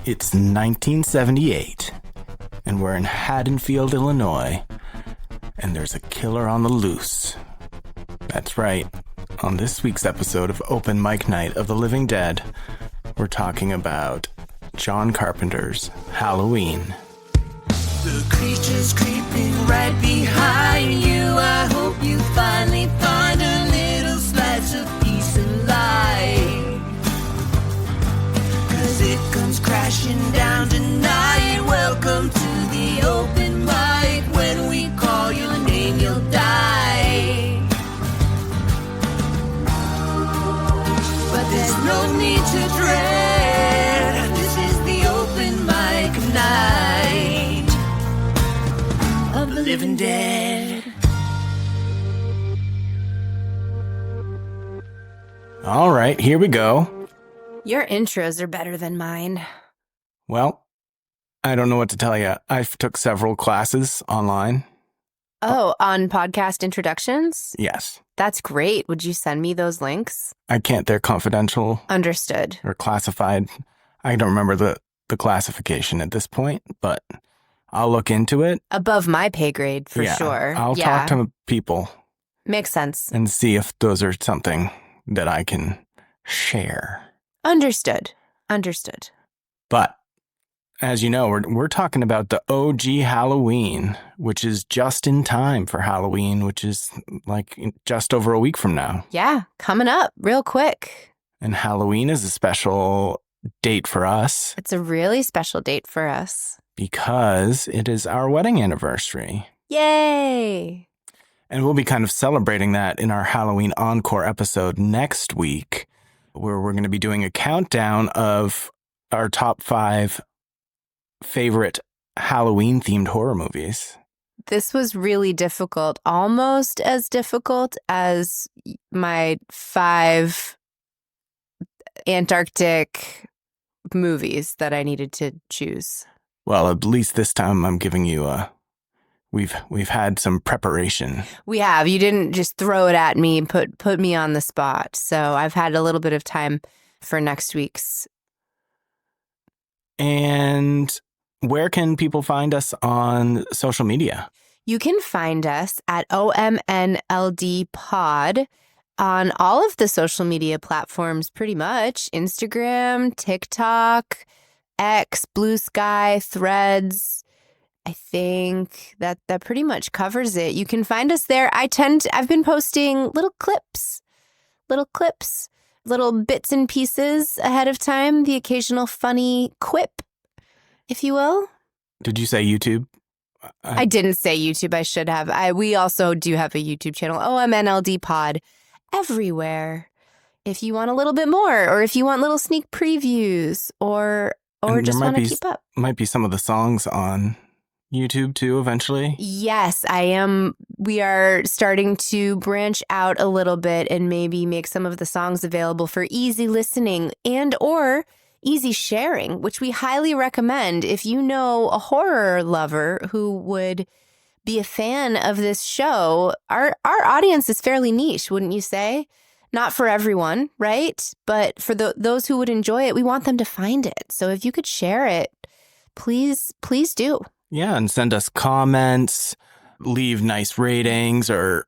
It's 1978, and we're in Haddonfield, Illinois, and there's a killer on the loose. That's right. On this week's episode of Open Mic Night of the Living Dead, we're talking about John Carpenter's Halloween. The creature's creeping right behind you. I hope you finally find a little slice of peace and light. 'Cause it comes crashing down tonight. Welcome to the open mic. When we call your name, you'll die. But there's no need to dread. This is the open mic night of the living dead. All right, here we go. Your intros are better than mine. Well, I don't know what to tell you. I took several classes online. Oh, on podcast introductions? Yes. That's great. Would you send me those links? I can't. They're confidential Understood. or classified. I don't remember the classification at this point, but I'll look into it. Above my pay grade, for Yeah, sure. I'll talk to people Makes sense. and see if those are something that I can share. Understood. But as you know, we're talking about the OG Halloween, which is just in time for Halloween, which is like just over a week from now. Yeah, coming up real quick. And Halloween is a special date for us It's a really special date for us. because it is our wedding anniversary. Yay! And we'll be kind of celebrating that in our Halloween Encore episode next week, where we're going to be doing a countdown of our top 5 favorite Halloween-themed horror movies. This was really difficult, almost as difficult as my 5 Antarctic movies that I needed to choose. Well, at least this time I'm giving you we've had some preparation. We have. You didn't just throw it at me and put me on the spot. So I've had a little bit of time for next week's. And where can people find us on social media? You can find us at OMNLD Pod on all of the social media platforms, pretty much. Instagram, TikTok, X, Blue Sky, Threads. I think that pretty much covers it. You can find us there. I've been posting little clips, little bits and pieces ahead of time, the occasional funny quip, if you will. Did you say YouTube? I didn't say YouTube. I should have. We also do have a YouTube channel, OMNLD Pod, everywhere. If you want a little bit more, or if you want little sneak previews, or And just there want to keep up. Might be some of the songs on YouTube too eventually. Yes, I am. We are starting to branch out a little bit and maybe make some of the songs available for easy listening and or easy sharing, which we highly recommend. If you know a horror lover who would be a fan of this show, our audience is fairly niche, wouldn't you say? Not for everyone, right? But for those who would enjoy it, we want them to find it. So if you could share it, please do. Yeah, and send us comments, leave nice ratings or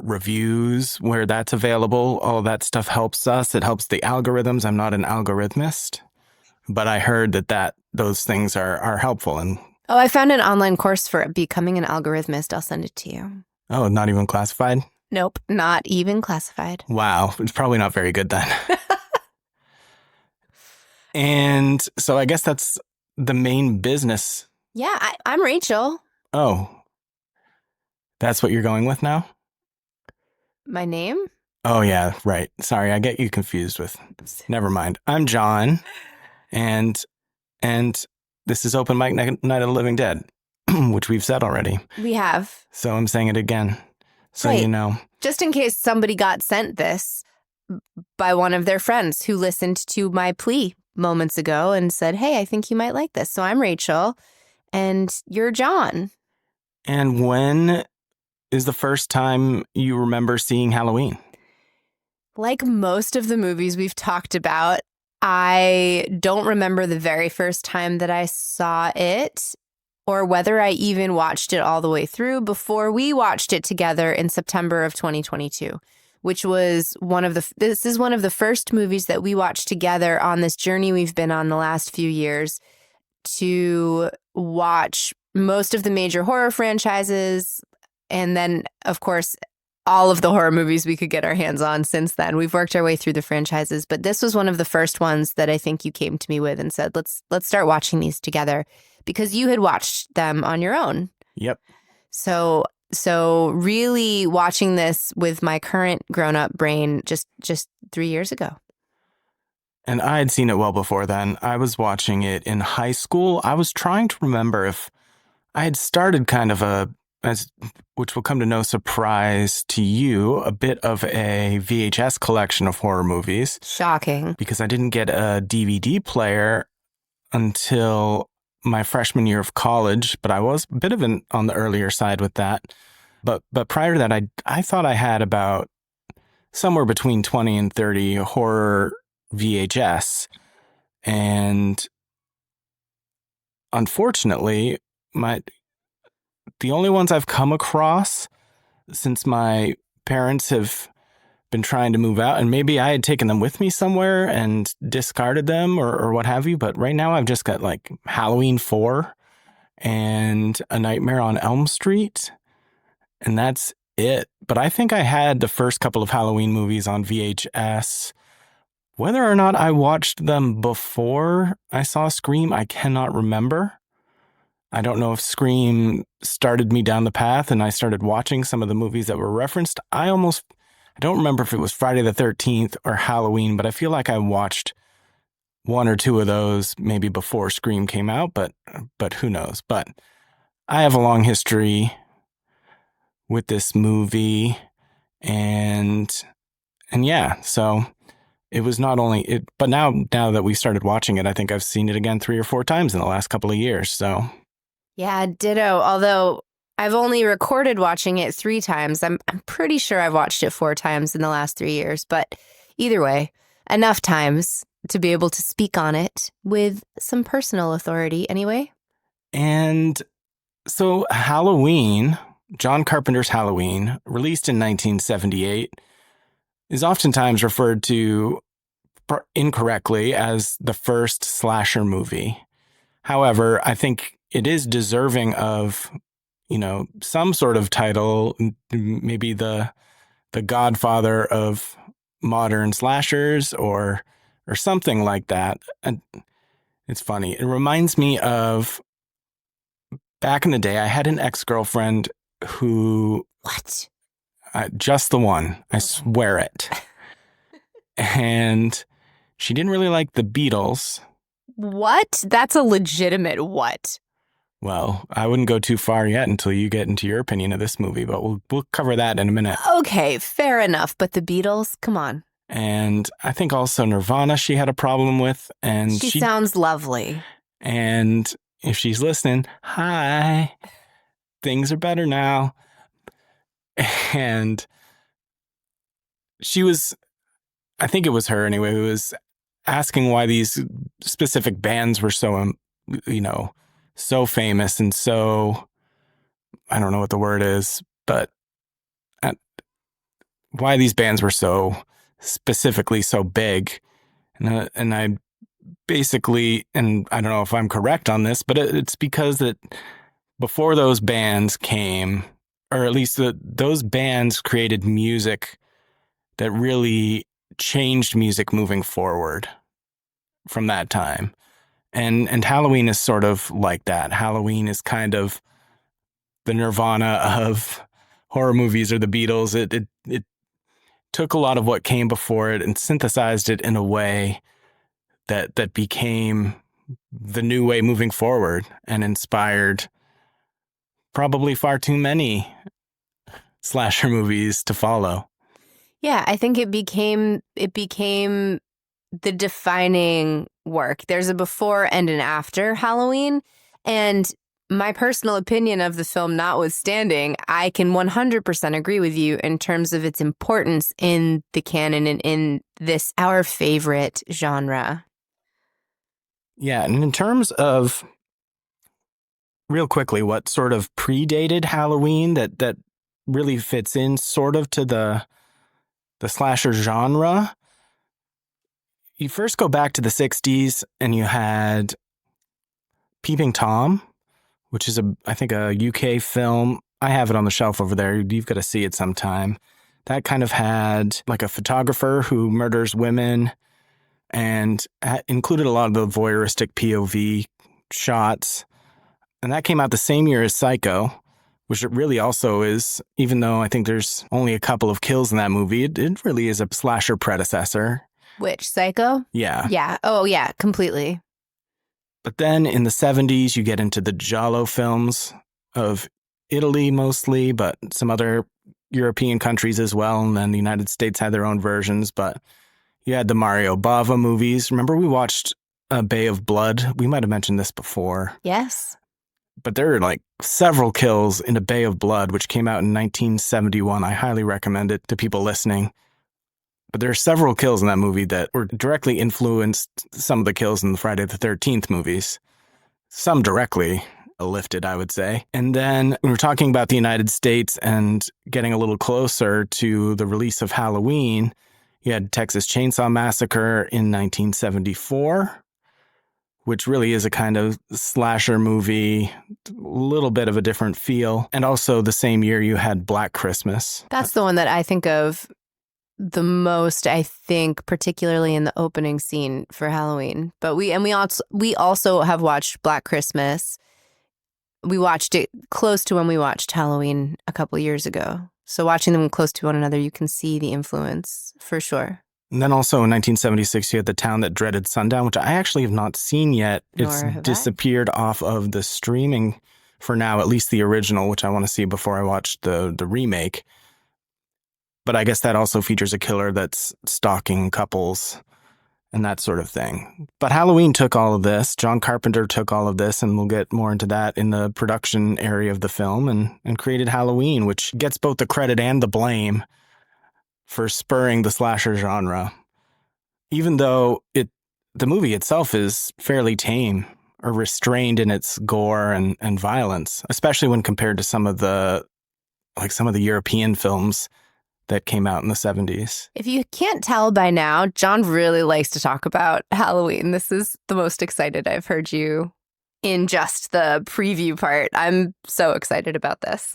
reviews where that's available. All that stuff helps us. It helps the algorithms. I'm not an algorithmist, but I heard that those things are helpful. And Oh, I found an online course for becoming an algorithmist. I'll send it to you. oh, not even classified? Nope, not even classified. Wow, it's probably not very good then. And so I guess that's the main business. Yeah, I'm Rachel. Oh, that's what you're going with now? My name? Oh, yeah, right. Sorry, I get you confused with. Never mind. I'm John, and this is Open Mic Night of the Living Dead, which we've said already. We have. So I'm saying it again, so Right. you know. Just in case somebody got sent this by one of their friends who listened to my plea moments ago and said, hey, I think you might like this. So I'm Rachel, and you're John. And when is the first time you remember seeing Halloween? Like most of the movies we've talked about, I don't remember the very first time that I saw it or whether I even watched it all the way through before we watched it together in September of 2022, which was this is one of the first movies that we watched together on this journey we've been on the last few years to watch most of the major horror franchises. And then, of course, all of the horror movies we could get our hands on since then. We've worked our way through the franchises, but this was one of the first ones that I think you came to me with and said, let's start watching these together, because you had watched them on your own. Yep. So really watching this with my current grown-up brain just 3 years ago. And I had seen it well before then. I was watching it in high school. I was trying to remember if I had started kind of which will come to no surprise to you, a bit of a VHS collection of horror movies. Shocking. Because I didn't get a DVD player until my freshman year of college, but I was a bit of on the earlier side with that. But prior to that, I thought I had about somewhere between 20 and 30 horror VHS. And unfortunately, the only ones I've come across since my parents have been trying to move out, and maybe I had taken them with me somewhere and discarded them or what have you, but right now I've just got like Halloween 4 and A Nightmare on Elm Street, and that's it. But I think I had the first couple of Halloween movies on VHS. Whether or not I watched them before I saw Scream, I cannot remember. I don't know if Scream started me down the path and I started watching some of the movies that were referenced. I don't remember if it was Friday the 13th or Halloween, but I feel like I watched one or two of those maybe before Scream came out, but who knows. But I have a long history with this movie, and yeah, so it was not only it, but now that we started watching it, I think I've seen it again 3 or 4 times in the last couple of years, so. Yeah, ditto. Although I've only recorded watching it 3 times. I'm pretty sure I've watched it 4 times in the last 3 years. But either way, enough times to be able to speak on it with some personal authority anyway. And so Halloween, John Carpenter's Halloween, released in 1978, is oftentimes referred to incorrectly as the first slasher movie. However, I think it is deserving of, some sort of title, maybe the godfather of modern slashers or something like that. And it's funny. It reminds me of back in the day, I had an ex-girlfriend who... What? Just the one. I swear it. And she didn't really like the Beatles. What? That's a legitimate what? Well, I wouldn't go too far yet until you get into your opinion of this movie, but we'll cover that in a minute. Okay, fair enough. But the Beatles, come on. And I think also Nirvana she had a problem with. And she sounds lovely. And if she's listening, hi, things are better now. And she was, I think it was her anyway, who was asking why these specific bands were so, so famous and so, I don't know what the word is, but why these bands were so specifically so big. And I basically, and I don't know if I'm correct on this, but it's because that before those bands came, or at least those bands created music that really changed music moving forward from that time. And Halloween is sort of like that. Halloween is kind of the Nirvana of horror movies or the Beatles. It took a lot of what came before it and synthesized it in a way that became the new way moving forward and inspired probably far too many slasher movies to follow. Yeah, I think it became the defining work. There's a before and an after Halloween, and my personal opinion of the film notwithstanding, I can 100% agree with you in terms of its importance in the canon and in this our favorite genre. Yeah, and in terms of, real quickly, what sort of predated Halloween that really fits in sort of to the slasher genre, you first go back to the 60s and you had Peeping Tom, which is, I think, a UK film. I have it on the shelf over there. You've got to see it sometime. That kind of had like a photographer who murders women and included a lot of the voyeuristic POV shots. And that came out the same year as Psycho, which it really also is, even though I think there's only a couple of kills in that movie, it really is a slasher predecessor. Which, Psycho? Yeah. Yeah. Oh, yeah, completely. But then in the 70s, you get into the Giallo films of Italy mostly, but some other European countries as well. And then the United States had their own versions. But you had the Mario Bava movies. Remember we watched Bay of Blood? We might have mentioned this before. Yes. But there are like several kills in A Bay of Blood, which came out in 1971. I highly recommend it to people listening. But there are several kills in that movie that were directly influenced some of the kills in the Friday the 13th movies. Some directly lifted, I would say. And then we were talking about the United States and getting a little closer to the release of Halloween. You had Texas Chainsaw Massacre in 1974, which really is a kind of slasher movie, a little bit of a different feel. And also the same year you had Black Christmas. That's the one that I think of the most, I think, particularly in the opening scene for Halloween. But we also have watched Black Christmas. We watched it close to when we watched Halloween a couple years ago. So watching them close to one another, you can see the influence for sure. And then also in 1976, you had The Town That Dreaded Sundown, which I actually have not seen yet. It's disappeared off of the streaming for now, at least the original, which I want to see before I watch the remake. But I guess that also features a killer that's stalking couples and that sort of thing. But Halloween took all of this. John Carpenter took all of this, and we'll get more into that in the production area of the film, and created Halloween, which gets both the credit and the blame for spurring the slasher genre. Even though the movie itself is fairly tame or restrained in its gore and violence, especially when compared to some of the European films that came out in the 70s. If you can't tell by now, John really likes to talk about Halloween. This is the most excited I've heard you in just the preview part. I'm so excited about this.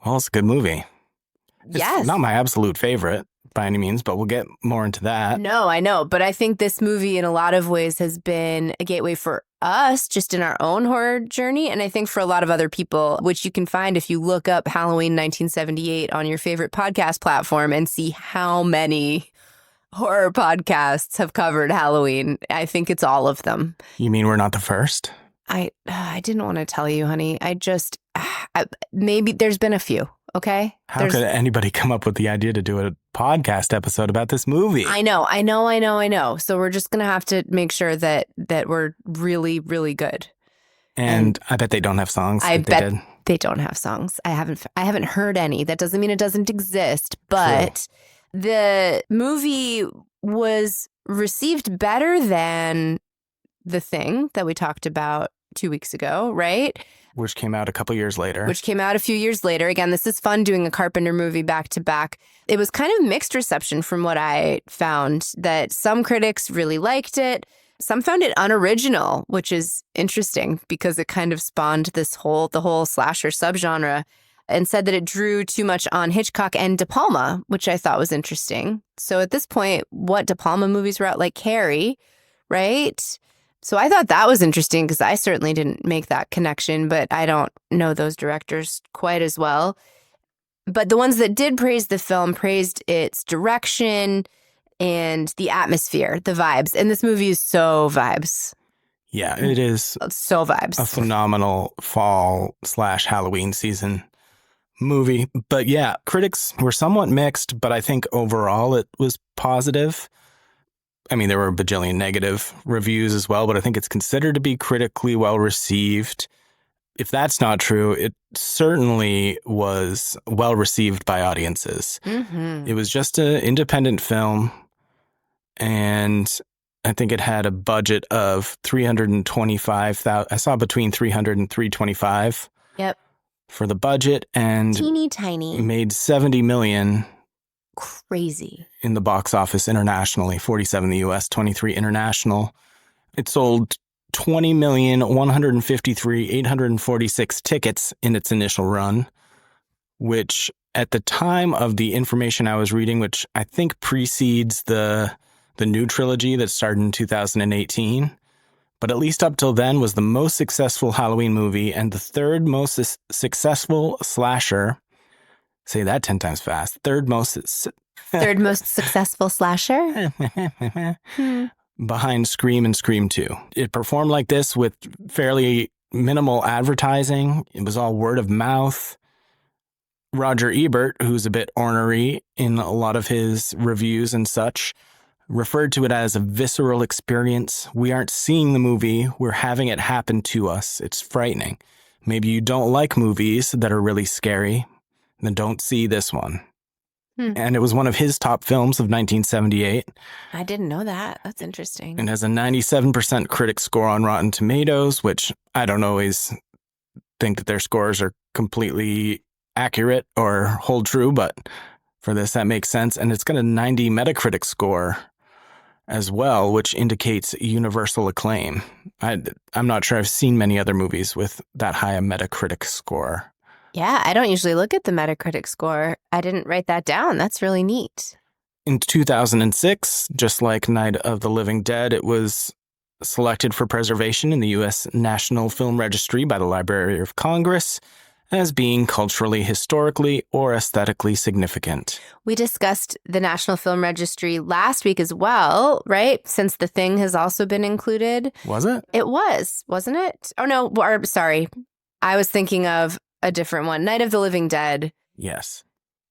Well, it's a good movie. Yes. It's not my absolute favorite by any means, but we'll get more into that. No, I know. But I think this movie in a lot of ways has been a gateway for us just in our own horror journey. And I think for a lot of other people, which you can find if you look up Halloween 1978 on your favorite podcast platform and see how many horror podcasts have covered Halloween. I think it's all of them. You mean we're not the first? I didn't want to tell you, honey. Maybe there's been a few. Okay. How could anybody come up with the idea to do a podcast episode about this movie? I know. So we're just going to have to make sure that we're really, really good. And I bet they don't have songs. I bet they don't have songs. I haven't heard any. That doesn't mean it doesn't exist. But the movie was received better than The Thing that we talked about 2 weeks ago, right? Which came out a couple years later. Which came out a few years later. Again, this is fun doing a Carpenter movie back to back. It was kind of mixed reception from what I found, that some critics really liked it. Some found it unoriginal, which is interesting because it kind of spawned the whole slasher subgenre, and said that it drew too much on Hitchcock and De Palma, which I thought was interesting. So at this point, what De Palma movies were out, like Carrie, right? So I thought that was interesting because I certainly didn't make that connection, but I don't know those directors quite as well. But the ones that did praise the film praised its direction and the atmosphere, the vibes. And this movie is so vibes. Yeah, it is. So vibes. A phenomenal fall/Halloween season movie. But yeah, critics were somewhat mixed, but I think overall it was positive. I mean, there were a bajillion negative reviews as well, but I think it's considered to be critically well received. If that's not true, it certainly was well received by audiences. Mm-hmm. It was just an independent film, and I think it had a budget of $325,000. I saw between $300 and $325 Yep. for the budget, and Teeny tiny. made $70 million Crazy. in the box office internationally, 47 in the US, 23 international. It sold 20,153,846 tickets in its initial run, which at the time of the information I was reading, which I think precedes the new trilogy that started in 2018, but at least up till then was the most successful Halloween movie and the third most successful slasher. Say that 10 times fast. Third most successful slasher? Behind Scream and Scream 2. It performed like this with fairly minimal advertising. It was all word of mouth. Roger Ebert, who's a bit ornery in a lot of his reviews and such, referred to it as a visceral experience. We aren't seeing the movie, we're having it happen to us. It's frightening. Maybe you don't like movies that are really scary, then don't see this one. And it was one of his top films of 1978. I didn't know that. That's interesting. And has a 97% critic score on Rotten Tomatoes, which I don't always think that their scores are completely accurate or hold true, but for this, that makes sense. And it's got a 90 Metacritic score as well, which indicates universal acclaim. I'm not sure I've seen many other movies with that high a Metacritic score. Yeah, I don't usually look at the Metacritic score. I didn't write that down. That's really neat. In 2006, just like Night of the Living Dead, it was selected for preservation in the U.S. National Film Registry by the Library of Congress as being culturally, historically, or aesthetically significant. We discussed the National Film Registry last week as well, right? Since The Thing has also been included. Was it? It was, wasn't it? Oh, no, sorry. I was thinking of a different one. Night of the Living Dead. Yes.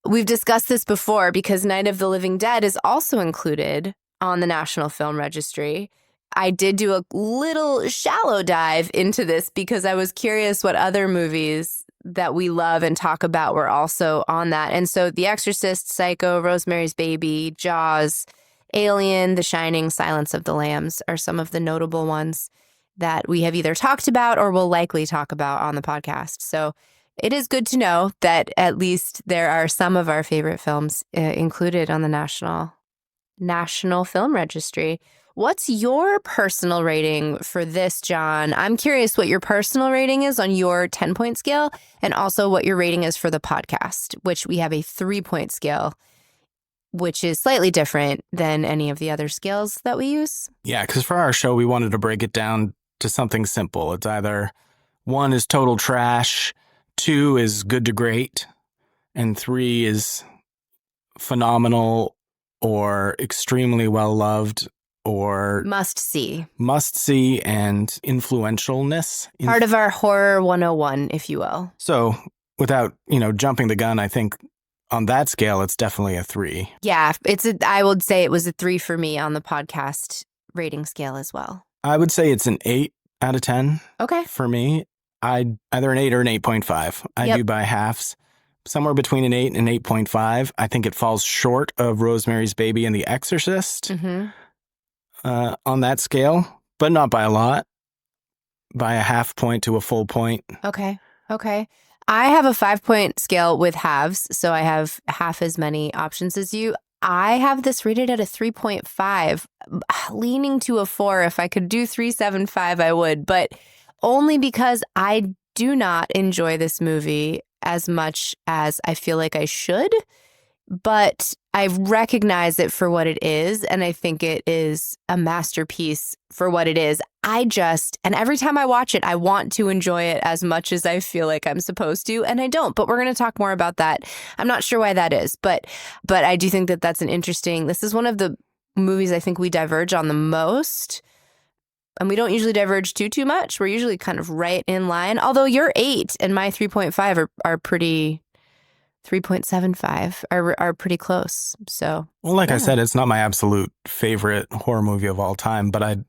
We've discussed this before because Night of the Living Dead is also included on the National Film Registry. I did do a little shallow dive into this because I was curious what other movies that we love and talk about were also on that. And so The Exorcist, Psycho, Rosemary's Baby, Jaws, Alien, The Shining, Silence of the Lambs are some of the notable ones that we have either talked about or will likely talk about on the podcast. So it is good to know that at least there are some of our favorite films included on the National Film Registry. What's your personal rating for this, John? I'm curious what your personal rating is on your 10-point scale and also what your rating is for the podcast, which we have a 3-point scale, which is slightly different than any of the other scales that we use. Yeah, because for our show, we wanted to break it down to something simple. It's either 1 is total trash, 2 is good to great, and 3 is phenomenal or extremely well-loved or must see and influentialness. Part of our horror 101, if you will. So without, jumping the gun, I think on that scale, it's definitely a 3. Yeah, I would say it was a 3 for me on the podcast rating scale as well. I would say it's an 8 out of 10. Okay. For me, I'd either an 8 or an 8.5. I do by halves. Somewhere between an 8 and 8.5. I think it falls short of Rosemary's Baby and The Exorcist on that scale, but not by a lot. By a half point to a full point. Okay. I have a 5-point scale with halves, so I have half as many options as you. I have this rated at a 3.5, leaning to a 4. If I could do 3.75, I would, but only because I do not enjoy this movie as much as I feel like I should, but I recognize it for what it is, and I think it is a masterpiece for what it is. And every time I watch it, I want to enjoy it as much as I feel like I'm supposed to, and I don't, but we're going to talk more about that. I'm not sure why that is, but I do think that that's this is one of the movies I think we diverge on the most. And we don't usually diverge too much. We're usually kind of right in line. Although your 8 and my 3.5 are pretty, 3.75 are pretty close. So, well, like I said, it's not my absolute favorite horror movie of all time, but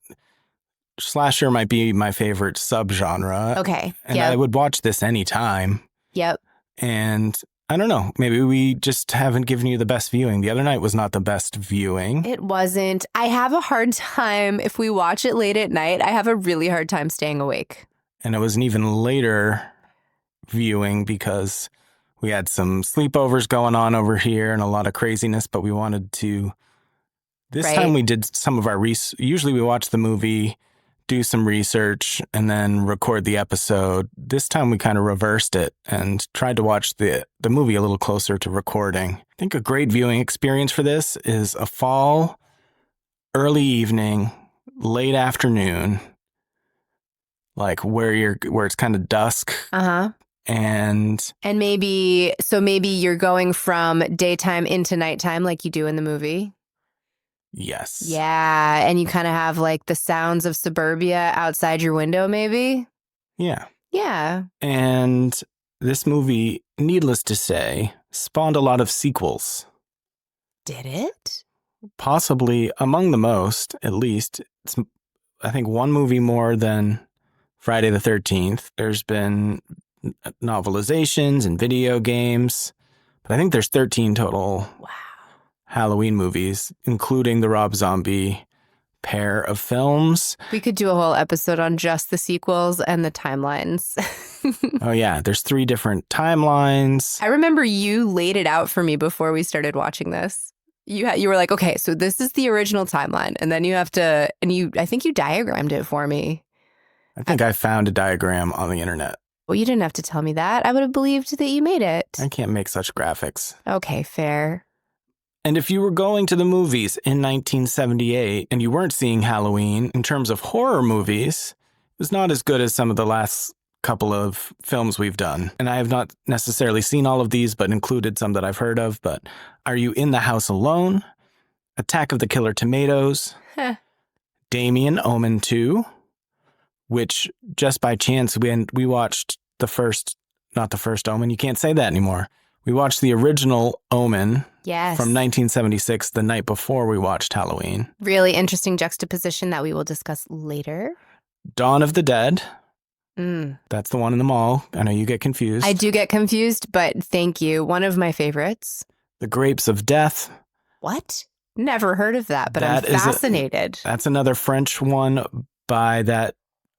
slasher might be my favorite subgenre. Okay. And I would watch this anytime. Yep. And I don't know. Maybe we just haven't given you the best viewing. The other night was not the best viewing. It wasn't. I have a hard time, if we watch it late at night, I have a really hard time staying awake. And it was an even later viewing because we had some sleepovers going on over here and a lot of craziness, but we wanted to... This time we did some of our research. Usually we watch the movie, do some research, and then record the episode. This time we kind of reversed it and tried to watch the movie a little closer to recording. I think a great viewing experience for this is a fall, early evening, late afternoon, like where it's kind of dusk. And maybe you're going from daytime into nighttime like you do in the movie. Yes. Yeah, and you kind of have like the sounds of suburbia outside your window, maybe? Yeah. Yeah. And this movie, needless to say, spawned a lot of sequels. Did it? Possibly among the most, at least. It's, I think, one movie more than Friday the 13th. There's been novelizations and video games, but I think there's 13 total. Wow. Halloween movies, including the Rob Zombie pair of films. We could do a whole episode on just the sequels and the timelines. Oh, yeah. There's 3 different timelines. I remember you laid it out for me before we started watching this. You were like, okay, so this is the original timeline. And then you have to, I think you diagrammed it for me. I think I found a diagram on the internet. Well, you didn't have to tell me that. I would have believed that you made it. I can't make such graphics. Okay, fair. And if you were going to the movies in 1978 and you weren't seeing Halloween, in terms of horror movies, it was not as good as some of the last couple of films we've done. And I have not necessarily seen all of these, but included some that I've heard of. But Are You in the House Alone? Attack of the Killer Tomatoes? Damien, Omen 2, which just by chance we watched not the first Omen. You can't say that anymore. We watched the original Omen. Yes. From 1976, the night before we watched Halloween. Really interesting juxtaposition that we will discuss later. Dawn of the Dead. That's the one in the mall. I know you get confused. I do get confused, but thank you. One of my favorites. The Grapes of Death. What? Never heard of that, but I'm fascinated. That's another French one by that.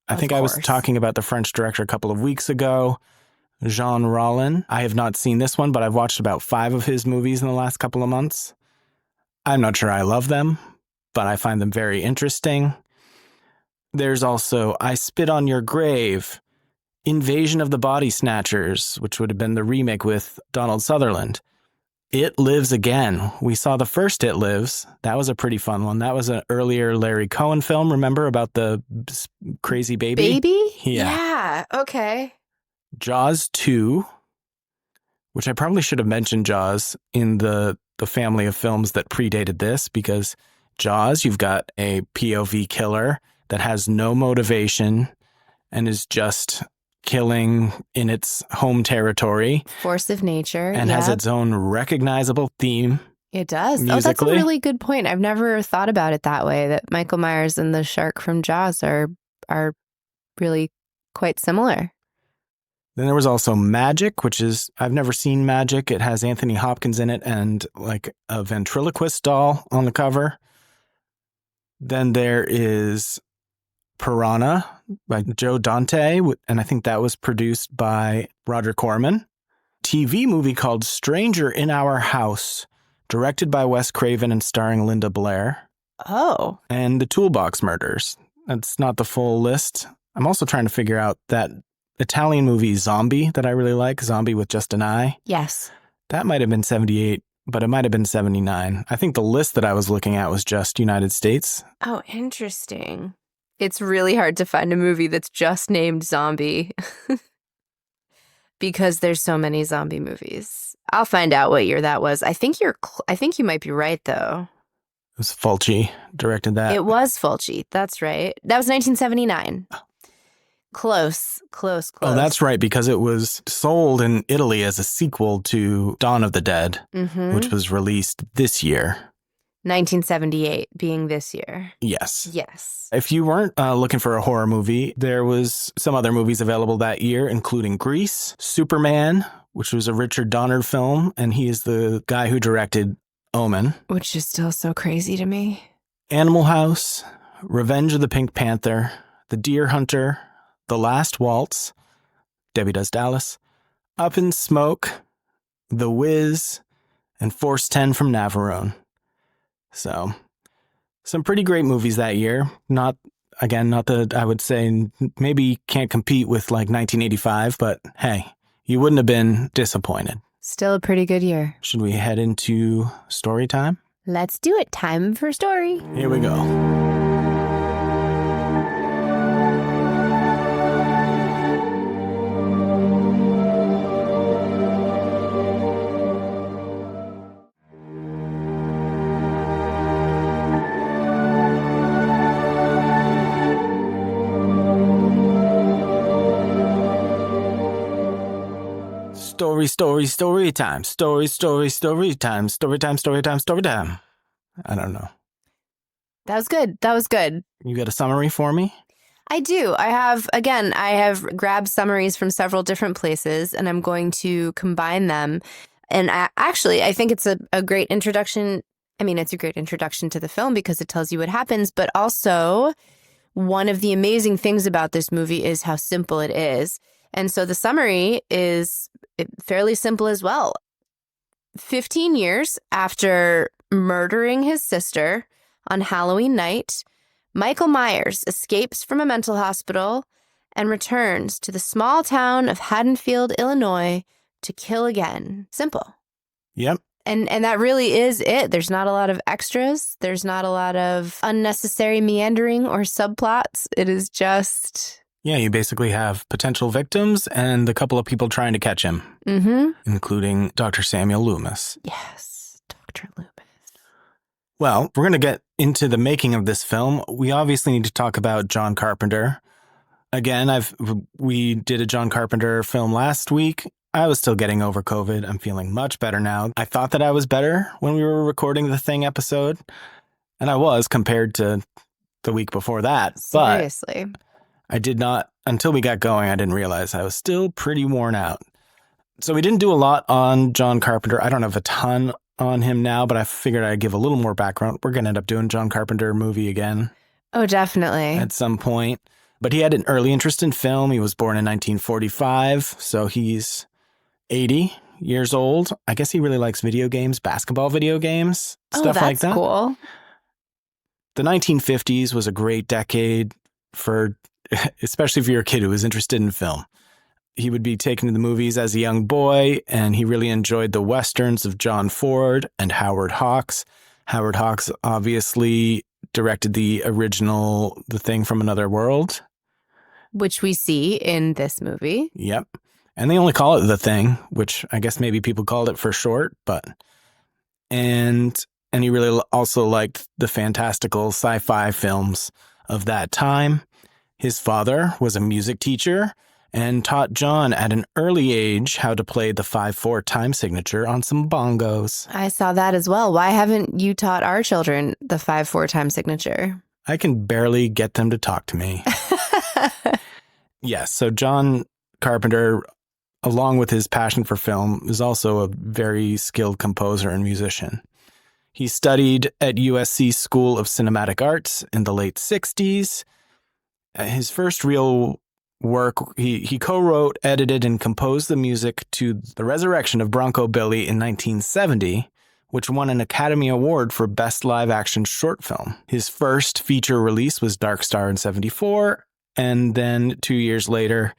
I think I was talking about the French director a couple of weeks ago. Jean Rollin. I have not seen this one, but I've watched about 5 of his movies in the last couple of months. I'm not sure I love them, but I find them very interesting. There's also I Spit on Your Grave, Invasion of the Body Snatchers, which would have been the remake with Donald Sutherland. It Lives Again. We saw the first It Lives. That was a pretty fun one. That was an earlier Larry Cohen film, remember, about the crazy baby? Baby? Yeah. Okay. Jaws 2, which I probably should have mentioned Jaws in the family of films that predated this, because Jaws, you've got a POV killer that has no motivation and is just killing in its home territory. Force of nature. And has its own recognizable theme. It does. Musically. Oh, that's a really good point. I've never thought about it that way, that Michael Myers and the shark from Jaws are really quite similar. Then there was also Magic, which is, I've never seen Magic. It has Anthony Hopkins in it and like a ventriloquist doll on the cover. Then there is Piranha by Joe Dante, and I think that was produced by Roger Corman. TV movie called Stranger in Our House, directed by Wes Craven and starring Linda Blair. Oh. And The Toolbox Murders. That's not the full list. I'm also trying to figure out that Italian movie Zombie that I really like, Zombie with Just an Eye. Yes. That might have been 78, but it might have been 79. I think the list that I was looking at was just United States. Oh, interesting. It's really hard to find a movie that's just named Zombie because there's so many zombie movies. I'll find out what year that was. I think you might be right, though. It was Fulci directed that. It was Fulci. That's right. That was 1979. Oh. Close. Oh, that's right, because it was sold in Italy as a sequel to Dawn of the Dead, which was released this year. 1978 being this year. Yes. Yes. If you weren't looking for a horror movie, there was some other movies available that year, including Grease, Superman, which was a Richard Donner film, and he is the guy who directed Omen. Which is still so crazy to me. Animal House, Revenge of the Pink Panther, The Deer Hunter, The Last Waltz, Debbie Does Dallas, Up in Smoke, The Wiz, and Force 10 from Navarone. So, some pretty great movies that year. Not that I would say maybe can't compete with like 1985, but hey, you wouldn't have been disappointed. Still a pretty good year. Should we head into story time? Let's do it. Time for story. Here we go. Story time. Story time. Story time. I don't know. That was good. You got a summary for me? I do. I have grabbed summaries from several different places, and I'm going to combine them. And I think it's a great introduction. I mean, it's a great introduction to the film because it tells you what happens, but also one of the amazing things about this movie is how simple it is. And so the summary is fairly simple as well. 15 years after murdering his sister on Halloween night, Michael Myers escapes from a mental hospital and returns to the small town of Haddonfield, Illinois, to kill again. Simple. Yep. And that really is it. There's not a lot of extras. There's not a lot of unnecessary meandering or subplots. It is just... Yeah, you basically have potential victims and a couple of people trying to catch him, including Dr. Samuel Loomis. Yes, Dr. Loomis. Well, we're going to get into the making of this film. We obviously need to talk about John Carpenter. Again, we did a John Carpenter film last week. I was still getting over COVID. I'm feeling much better now. I thought that I was better when we were recording the Thing episode, and I was compared to the week before that. Seriously. But I did not, until we got going, I didn't realize I was still pretty worn out. So we didn't do a lot on John Carpenter. I don't have a ton on him now, but I figured I'd give a little more background. We're going to end up doing John Carpenter movie again. Oh, definitely. At some point. But he had an early interest in film. He was born in 1945, so he's 80 years old. I guess he really likes video games, basketball video games, stuff like that. Oh, that's cool. The 1950s was a great decade for... especially if you're a kid who was interested in film. He would be taken to the movies as a young boy, and he really enjoyed the westerns of John Ford and Howard Hawks. Howard Hawks obviously directed the original The Thing from Another World. Which we see in this movie. Yep. And they only call it The Thing, which I guess maybe people called it for short, but... And he really also liked the fantastical sci-fi films of that time. His father was a music teacher and taught John at an early age how to play the 5/4 time signature on some bongos. I saw that as well. Why haven't you taught our children the 5/4 time signature? I can barely get them to talk to me. Yes, so John Carpenter, along with his passion for film, is also a very skilled composer and musician. He studied at USC School of Cinematic Arts in the late 60s. His first real work, he co-wrote, edited, and composed the music to The Resurrection of Bronco Billy in 1970, which won an Academy Award for Best Live-Action Short Film. His first feature release was Dark Star in 1974, and then 2 years later,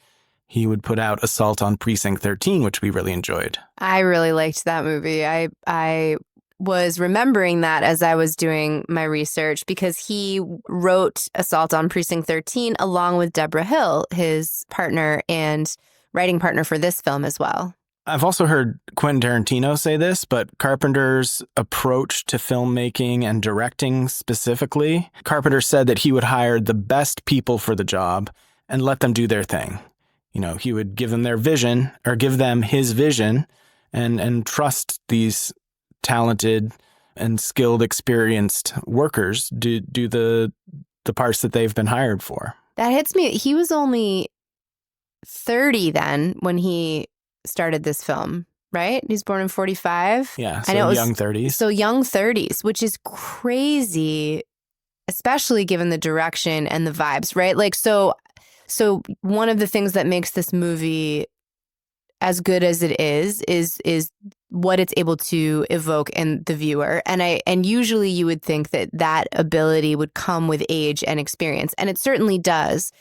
he would put out Assault on Precinct 13, which we really enjoyed. I really liked that movie. I was remembering that as I was doing my research because he wrote Assault on Precinct 13 along with Debra Hill, his partner and writing partner for this film as well. I've also heard Quentin Tarantino say this, but Carpenter's approach to filmmaking and directing specifically, Carpenter said that he would hire the best people for the job and let them do their thing. You know, he would give them their vision or give them his vision and trust these talented and skilled, experienced workers do the parts that they've been hired for. That hits me. He was only 30 then when he started this film, right? He's born in 45. Yeah, I know so young 30s. So young 30s, which is crazy, especially given the direction and the vibes, right? Like, so one of the things that makes this movie as good as it is what it's able to evoke in the viewer. And usually you would think that ability would come with age and experience, and it certainly does.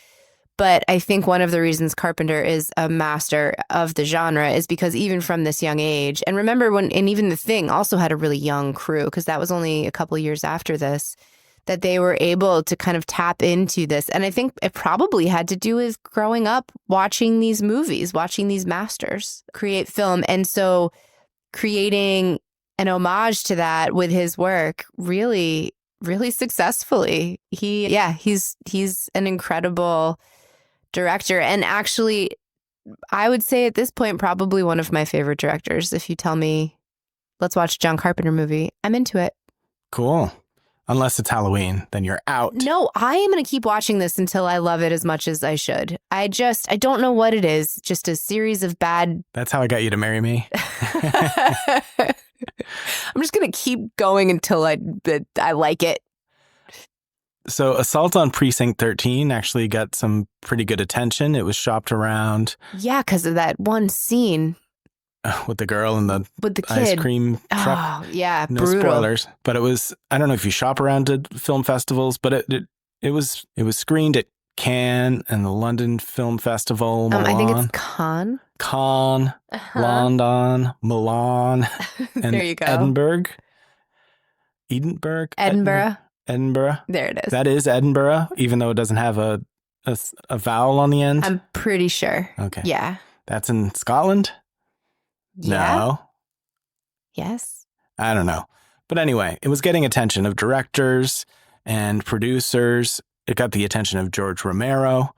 But I think one of the reasons Carpenter is a master of the genre is because even from this young age, and remember and even The Thing also had a really young crew, because that was only a couple of years after this, that they were able to kind of tap into this. And I think it probably had to do with growing up watching these movies, watching these masters create film. And so creating an homage to that with his work really, really successfully. He's an incredible director. And actually, I would say at this point, probably one of my favorite directors. If you tell me, let's watch a John Carpenter movie, I'm into it. Cool. Unless it's Halloween, then you're out. No, I am going to keep watching this until I love it as much as I should. I don't know what it is. Just a series of bad. That's how I got you to marry me. I'm just going to keep going until I like it. So Assault on Precinct 13 actually got some pretty good attention. It was shopped around. Yeah, because of that one scene. With the girl and the kid. Ice cream truck. Oh, yeah, no brutal. spoilers. But it was, I don't know if you shop around at film festivals, but it was screened at Cannes and the London Film Festival, Milan. I think it's Cannes. Cannes, London, Milan, and there you go. Edinburgh. Edinburgh. There it is. That is Edinburgh, even though it doesn't have a vowel on the end. I'm pretty sure. Okay. Yeah. That's in Scotland? Yeah. No. Yes. I don't know. But anyway, it was getting attention of directors and producers. It got the attention of George Romero.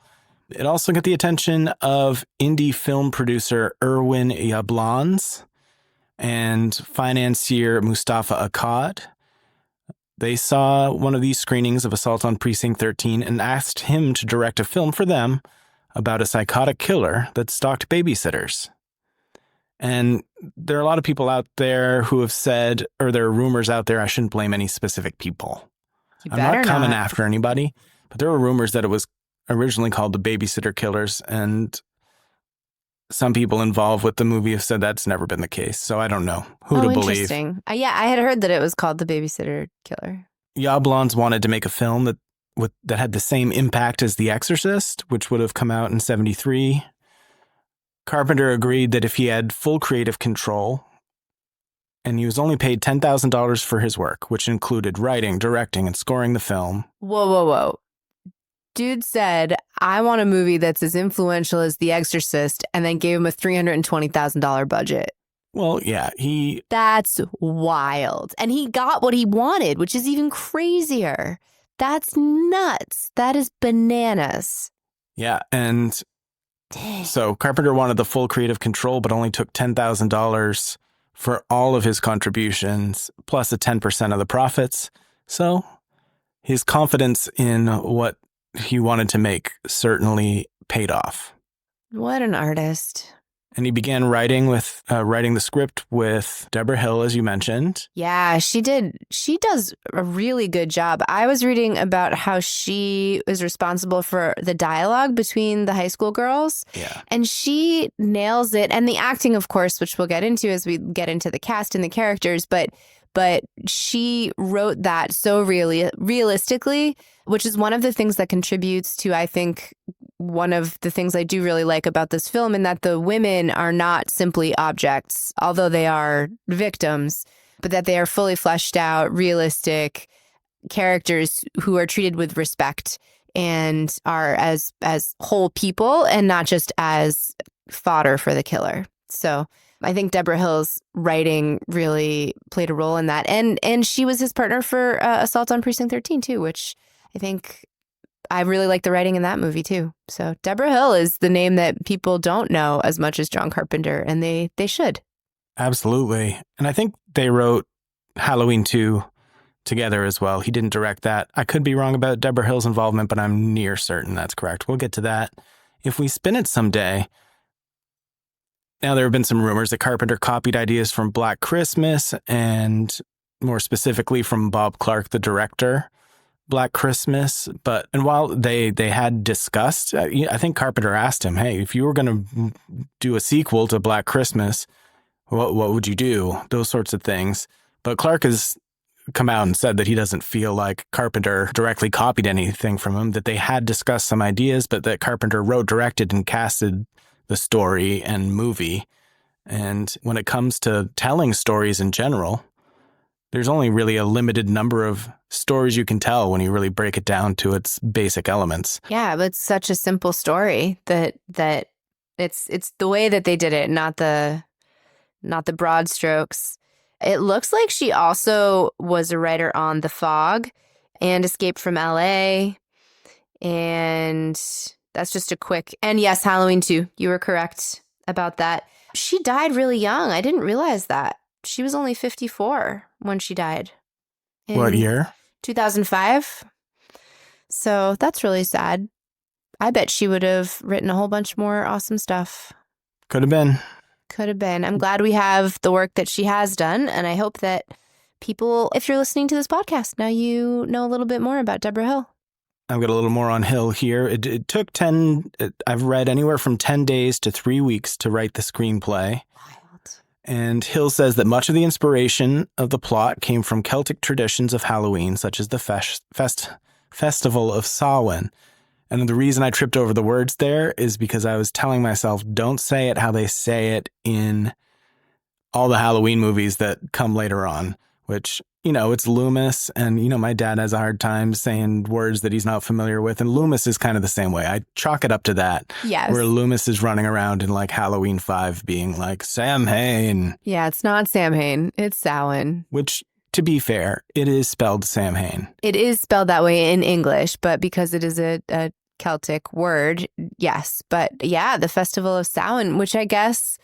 It also got the attention of indie film producer Irwin Yablans and financier Mustafa Akkad. They saw one of these screenings of Assault on Precinct 13 and asked him to direct a film for them about a psychotic killer that stalked babysitters. And there are a lot of people out there who have said, or there are rumors out there, I shouldn't blame any specific people. I'm not coming after anybody, but there were rumors that it was originally called The Babysitter Killers, and some people involved with the movie have said that's never been the case. So I don't know who to believe. Interesting. Yeah, I had heard that it was called The Babysitter Killer. Yablans wanted to make a film that had the same impact as The Exorcist, which would have come out in 1973. Carpenter agreed that if he had full creative control, and he was only paid $10,000 for his work, which included writing, directing, and scoring the film. Whoa. Dude said, I want a movie that's as influential as The Exorcist, and then gave him a $320,000 budget. Well, yeah, That's wild. And he got what he wanted, which is even crazier. That's nuts. That is bananas. Yeah, and so Carpenter wanted the full creative control, but only took $10,000 for all of his contributions, plus a 10% of the profits. So his confidence in what he wanted to make certainly paid off. What an artist. And he began writing the script with Debra Hill, as you mentioned. Yeah, she did. She does a really good job. I was reading about how she was responsible for the dialogue between the high school girls. Yeah. And she nails it. And the acting, of course, which we'll get into as we get into the cast and the characters. But she wrote that so really realistically, which is one of the things that contributes to, I think, one of the things I do really like about this film, in that the women are not simply objects, although they are victims, but that they are fully fleshed out, realistic characters who are treated with respect and are as whole people and not just as fodder for the killer. So I think Debra Hill's writing really played a role in that. And she was his partner for Assault on Precinct 13 too, which I think I really like the writing in that movie too. So Debra Hill is the name that people don't know as much as John Carpenter, and they should. Absolutely. And I think they wrote Halloween 2 together as well. He didn't direct that. I could be wrong about Debra Hill's involvement, but I'm near certain that's correct. We'll get to that if we spin it someday. Now, there have been some rumors that Carpenter copied ideas from Black Christmas and more specifically from Bob Clark, the director, Black Christmas. And while they had discussed, I think Carpenter asked him, hey, if you were going to do a sequel to Black Christmas, what would you do? Those sorts of things. But Clark has come out and said that he doesn't feel like Carpenter directly copied anything from him, that they had discussed some ideas, but that Carpenter wrote, directed, and casted the story and movie. And when it comes to telling stories in general, there's only really a limited number of stories you can tell when you really break it down to its basic elements. Yeah, but it's such a simple story that it's the way that they did it, not the broad strokes. It looks like she also was a writer on The Fog and Escape from LA. And that's just a quick, and yes, Halloween 2. You were correct about that. She died really young. I didn't realize that. She was only 54 when she died. What year? 2005. So that's really sad. I bet she would have written a whole bunch more awesome stuff. Could have been. Could have been. I'm glad we have the work that she has done. And I hope that people, if you're listening to this podcast, now you know a little bit more about Debra Hill. I've got a little more on Hill here. It took I've read anywhere from 10 days to 3 weeks to write the screenplay. Wild. And Hill says that much of the inspiration of the plot came from Celtic traditions of Halloween, such as the Festival of Samhain. And the reason I tripped over the words there is because I was telling myself, don't say it how they say it in all the Halloween movies that come later on, which, it's Loomis. And, my dad has a hard time saying words that he's not familiar with. And Loomis is kind of the same way. I chalk it up to that. Yes. Where Loomis is running around in like Halloween 5 being like, Sam Hain. Yeah, it's not Sam Hain. It's Samhain. Which, to be fair, it is spelled Sam Hain. It is spelled that way in English, but because it is a Celtic word, yes. But yeah, the Festival of Samhain, which I guess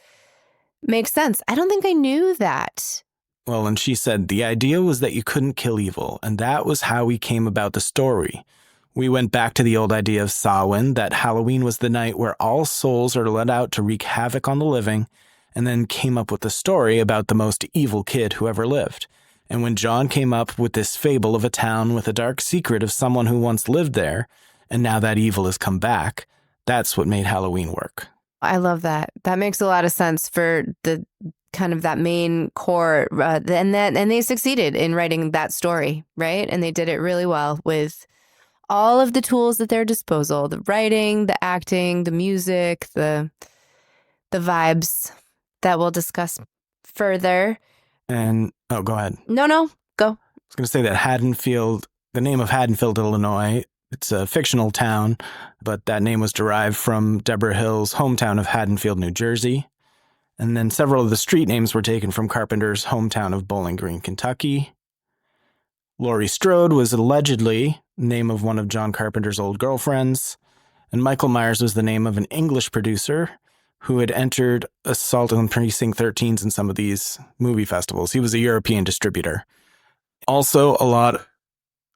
makes sense. I don't think I knew that. Well, and she said, the idea was that you couldn't kill evil, and that was how we came about the story. We went back to the old idea of Samhain, that Halloween was the night where all souls are let out to wreak havoc on the living, and then came up with the story about the most evil kid who ever lived. And when John came up with this fable of a town with a dark secret of someone who once lived there, and now that evil has come back, that's what made Halloween work. I love that. That makes a lot of sense for the kind of that main core, and they succeeded in writing that story, right? And they did it really well with all of the tools at their disposal: the writing, the acting, the music, the vibes that we'll discuss further. And go ahead. No, go. I was going to say that the name of Haddonfield, Illinois, it's a fictional town, but that name was derived from Debra Hill's hometown of Haddonfield, New Jersey. And then several of the street names were taken from Carpenter's hometown of Bowling Green, Kentucky. Laurie Strode was allegedly the name of one of John Carpenter's old girlfriends. And Michael Myers was the name of an English producer who had entered Assault on Precinct 13s in some of these movie festivals. He was a European distributor. Also, a lot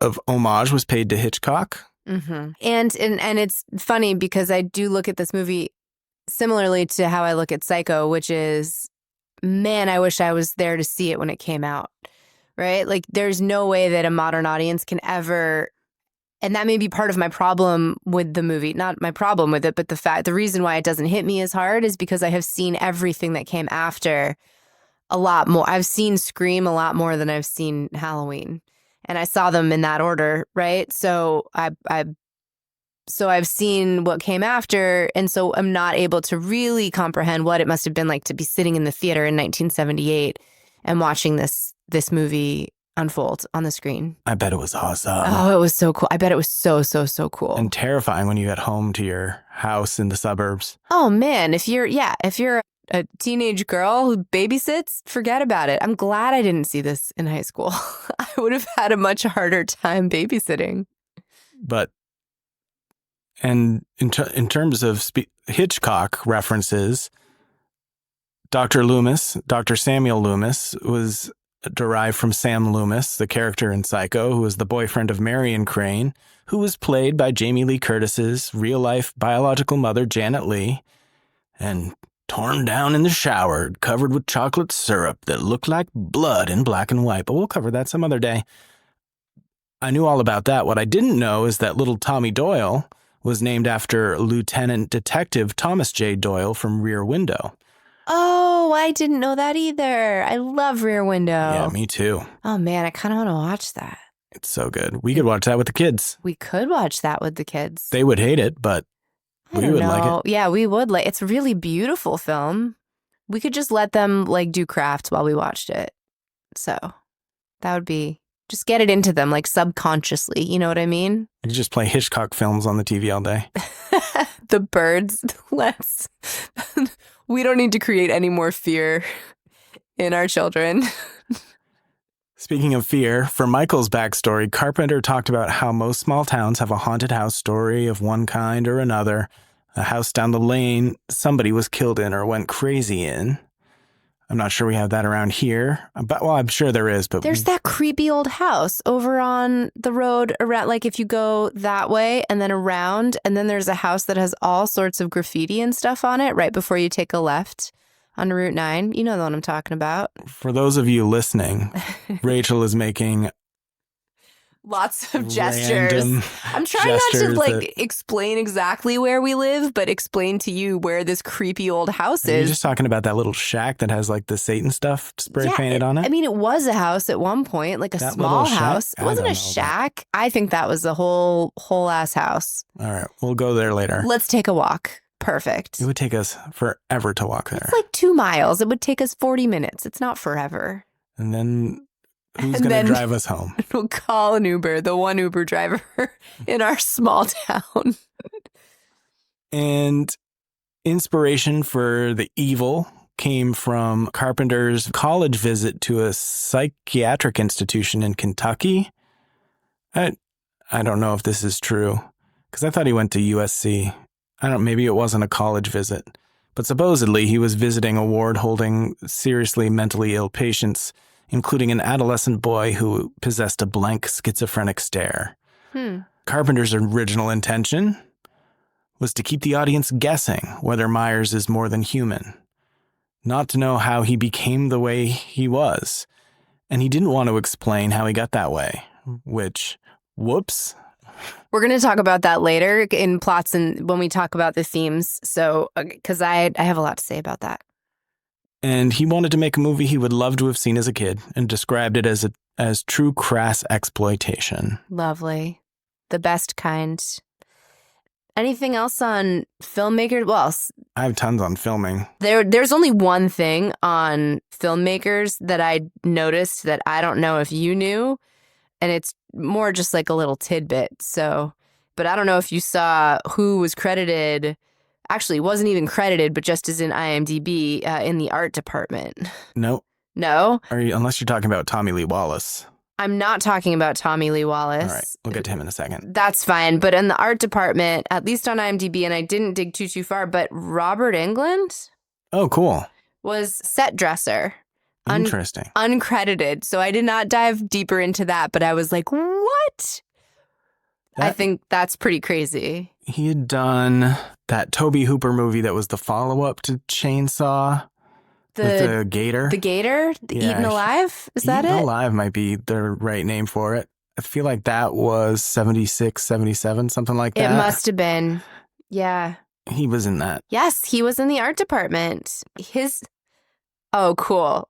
of homage was paid to Hitchcock. Mm-hmm. And it's funny because I do look at this movie similarly to how I look at Psycho, which is, man, I wish I was there to see it when it came out, right? Like, there's no way that a modern audience can ever, and that may be part of my problem with the movie, not my problem with it, but the reason why it doesn't hit me as hard is because I have seen everything that came after a lot more. I've seen Scream a lot more than I've seen Halloween, and I saw them in that order, right? So I've seen what came after, and so I'm not able to really comprehend what it must have been like to be sitting in the theater in 1978 and watching this movie unfold on the screen. I bet it was awesome. Oh, it was so cool. I bet it was so cool. And terrifying when you get home to your house in the suburbs. Oh man, if you're a teenage girl who babysits, forget about it. I'm glad I didn't see this in high school. I would have had a much harder time babysitting. And in terms of Hitchcock references, Dr. Samuel Loomis, was derived from Sam Loomis, the character in Psycho, who was the boyfriend of Marion Crane, who was played by Jamie Lee Curtis's real-life biological mother, Janet Leigh. And torn down in the shower, covered with chocolate syrup that looked like blood in black and white. But we'll cover that some other day. I knew all about that. What I didn't know is that little Tommy Doyle was named after Lieutenant Detective Thomas J. Doyle from Rear Window. Oh, I didn't know that either. I love Rear Window. Yeah, me too. Oh, man, I kind of want to watch that. It's so good. We could watch that with the kids. We could watch that with the kids. They would hate it, but we would like it. Yeah, we would like. It's a really beautiful film. We could just let them like do crafts while we watched it. So that would be, just get it into them like subconsciously. You know what I mean? You just play Hitchcock films on the TV all day. The birds. We don't need to create any more fear in our children. Speaking of fear, for Michael's backstory, Carpenter talked about how most small towns have a haunted house story of one kind or another. A house down the lane somebody was killed in or went crazy in. I'm not sure we have that around here. But, well, I'm sure there is. But there's that creepy old house over on the road around, like if you go that way and then around, and then there's a house that has all sorts of graffiti and stuff on it right before you take a left on Route 9. You know the one I'm talking about. For those of you listening, Rachel is making lots of gestures. I'm trying not to like explain exactly where we live, but explain to you where this creepy old house is. You're just talking about that little shack that has like the Satan stuff spray painted on it? I mean, it was a house at one point, like a small house. It wasn't a shack. I think that was a whole ass house. All right, we'll go there later. Let's take a walk. Perfect. It would take us forever to walk there. It's like 2 miles. It would take us 40 minutes. It's not forever. And then who's going to drive us home? We'll call an Uber, the one Uber driver in our small town. And inspiration for the evil came from Carpenter's college visit to a psychiatric institution in Kentucky. I don't know if this is true, because I thought he went to USC. Maybe it wasn't a college visit, but supposedly he was visiting a ward holding seriously mentally ill patients, including an adolescent boy who possessed a blank schizophrenic stare. Carpenter's original intention was to keep the audience guessing whether Myers is more than human, not to know how he became the way he was. And he didn't want to explain how he got that way, which, whoops. We're going to talk about that later in plots and when we talk about the themes. So, because I have a lot to say about that. And he wanted to make a movie he would love to have seen as a kid and described it as true crass exploitation. Lovely. The best kind. Anything else on filmmakers? Well, I have tons on filming. There's only one thing on filmmakers that I noticed that I don't know if you knew. And it's more just like a little tidbit. So, but I don't know if you saw who was credited. Actually, wasn't even credited, but just as in IMDb in the art department. No. No? Unless you're talking about Tommy Lee Wallace. I'm not talking about Tommy Lee Wallace. All right, we'll get to him in a second. That's fine. But in the art department, at least on IMDb, and I didn't dig too far, but Robert Englund. Oh, cool. Was set dresser. Interesting. Uncredited. So I did not dive deeper into that, but I was like, what? I think that's pretty crazy. He had done that Tobe Hooper movie that was the follow-up to Chainsaw with the gator. The gator? Eaten Alive? Is that it? Eaten Alive might be the right name for it. I feel like that was 76, 77, something like that. It must have been. Yeah. He was in that. Yes, he was in the art department. Oh, cool.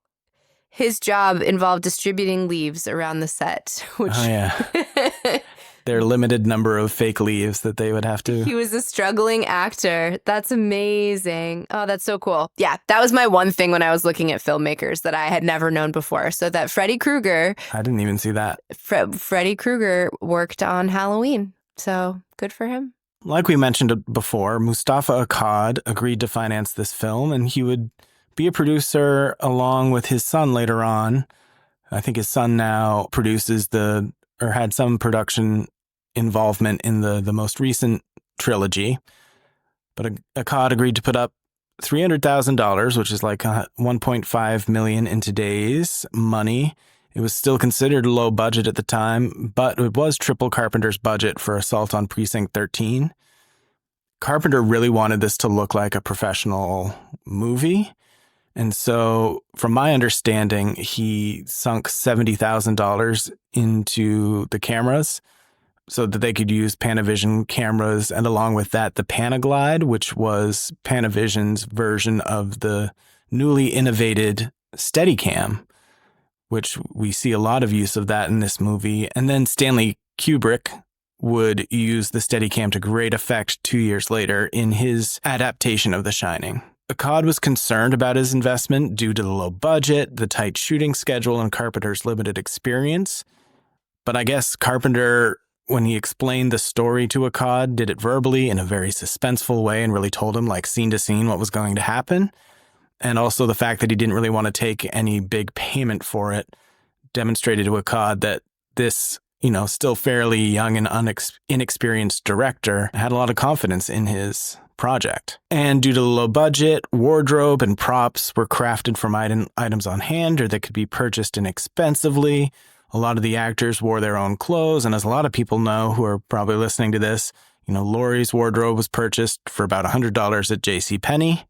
His job involved distributing leaves around the set. Which... Oh, yeah. Their limited number of fake leaves that they would have to... He was a struggling actor. That's amazing. Oh, that's so cool. Yeah, that was my one thing when I was looking at filmmakers that I had never known before. So that Freddy Krueger... I didn't even see that. Freddy Krueger worked on Halloween. So good for him. Like we mentioned before, Mustafa Akkad agreed to finance this film, and he would be a producer along with his son later on. I think his son now produces had some production involvement in the most recent trilogy. But Akkad agreed to put up $300,000, which is like $1.5 million in today's money. It was still considered low budget at the time, but it was triple Carpenter's budget for Assault on Precinct 13. Carpenter really wanted this to look like a professional movie. And so, from my understanding, he sunk $70,000 into the cameras so that they could use Panavision cameras. And along with that, the Panaglide, which was Panavision's version of the newly innovated Steadicam, which we see a lot of use of that in this movie. And then Stanley Kubrick would use the Steadicam to great effect 2 years later in his adaptation of The Shining. Akkad was concerned about his investment due to the low budget, the tight shooting schedule, and Carpenter's limited experience. But I guess Carpenter, when he explained the story to Akkad, did it verbally in a very suspenseful way and really told him, like, scene to scene what was going to happen. And also the fact that he didn't really want to take any big payment for it demonstrated to Akkad that this, still fairly young and inexperienced director had a lot of confidence in his project. And due to the low budget, wardrobe and props were crafted from items on hand or that could be purchased inexpensively. A lot of the actors wore their own clothes, and as a lot of people know who are probably listening to this, Laurie's wardrobe was purchased for about $100 at JCPenney.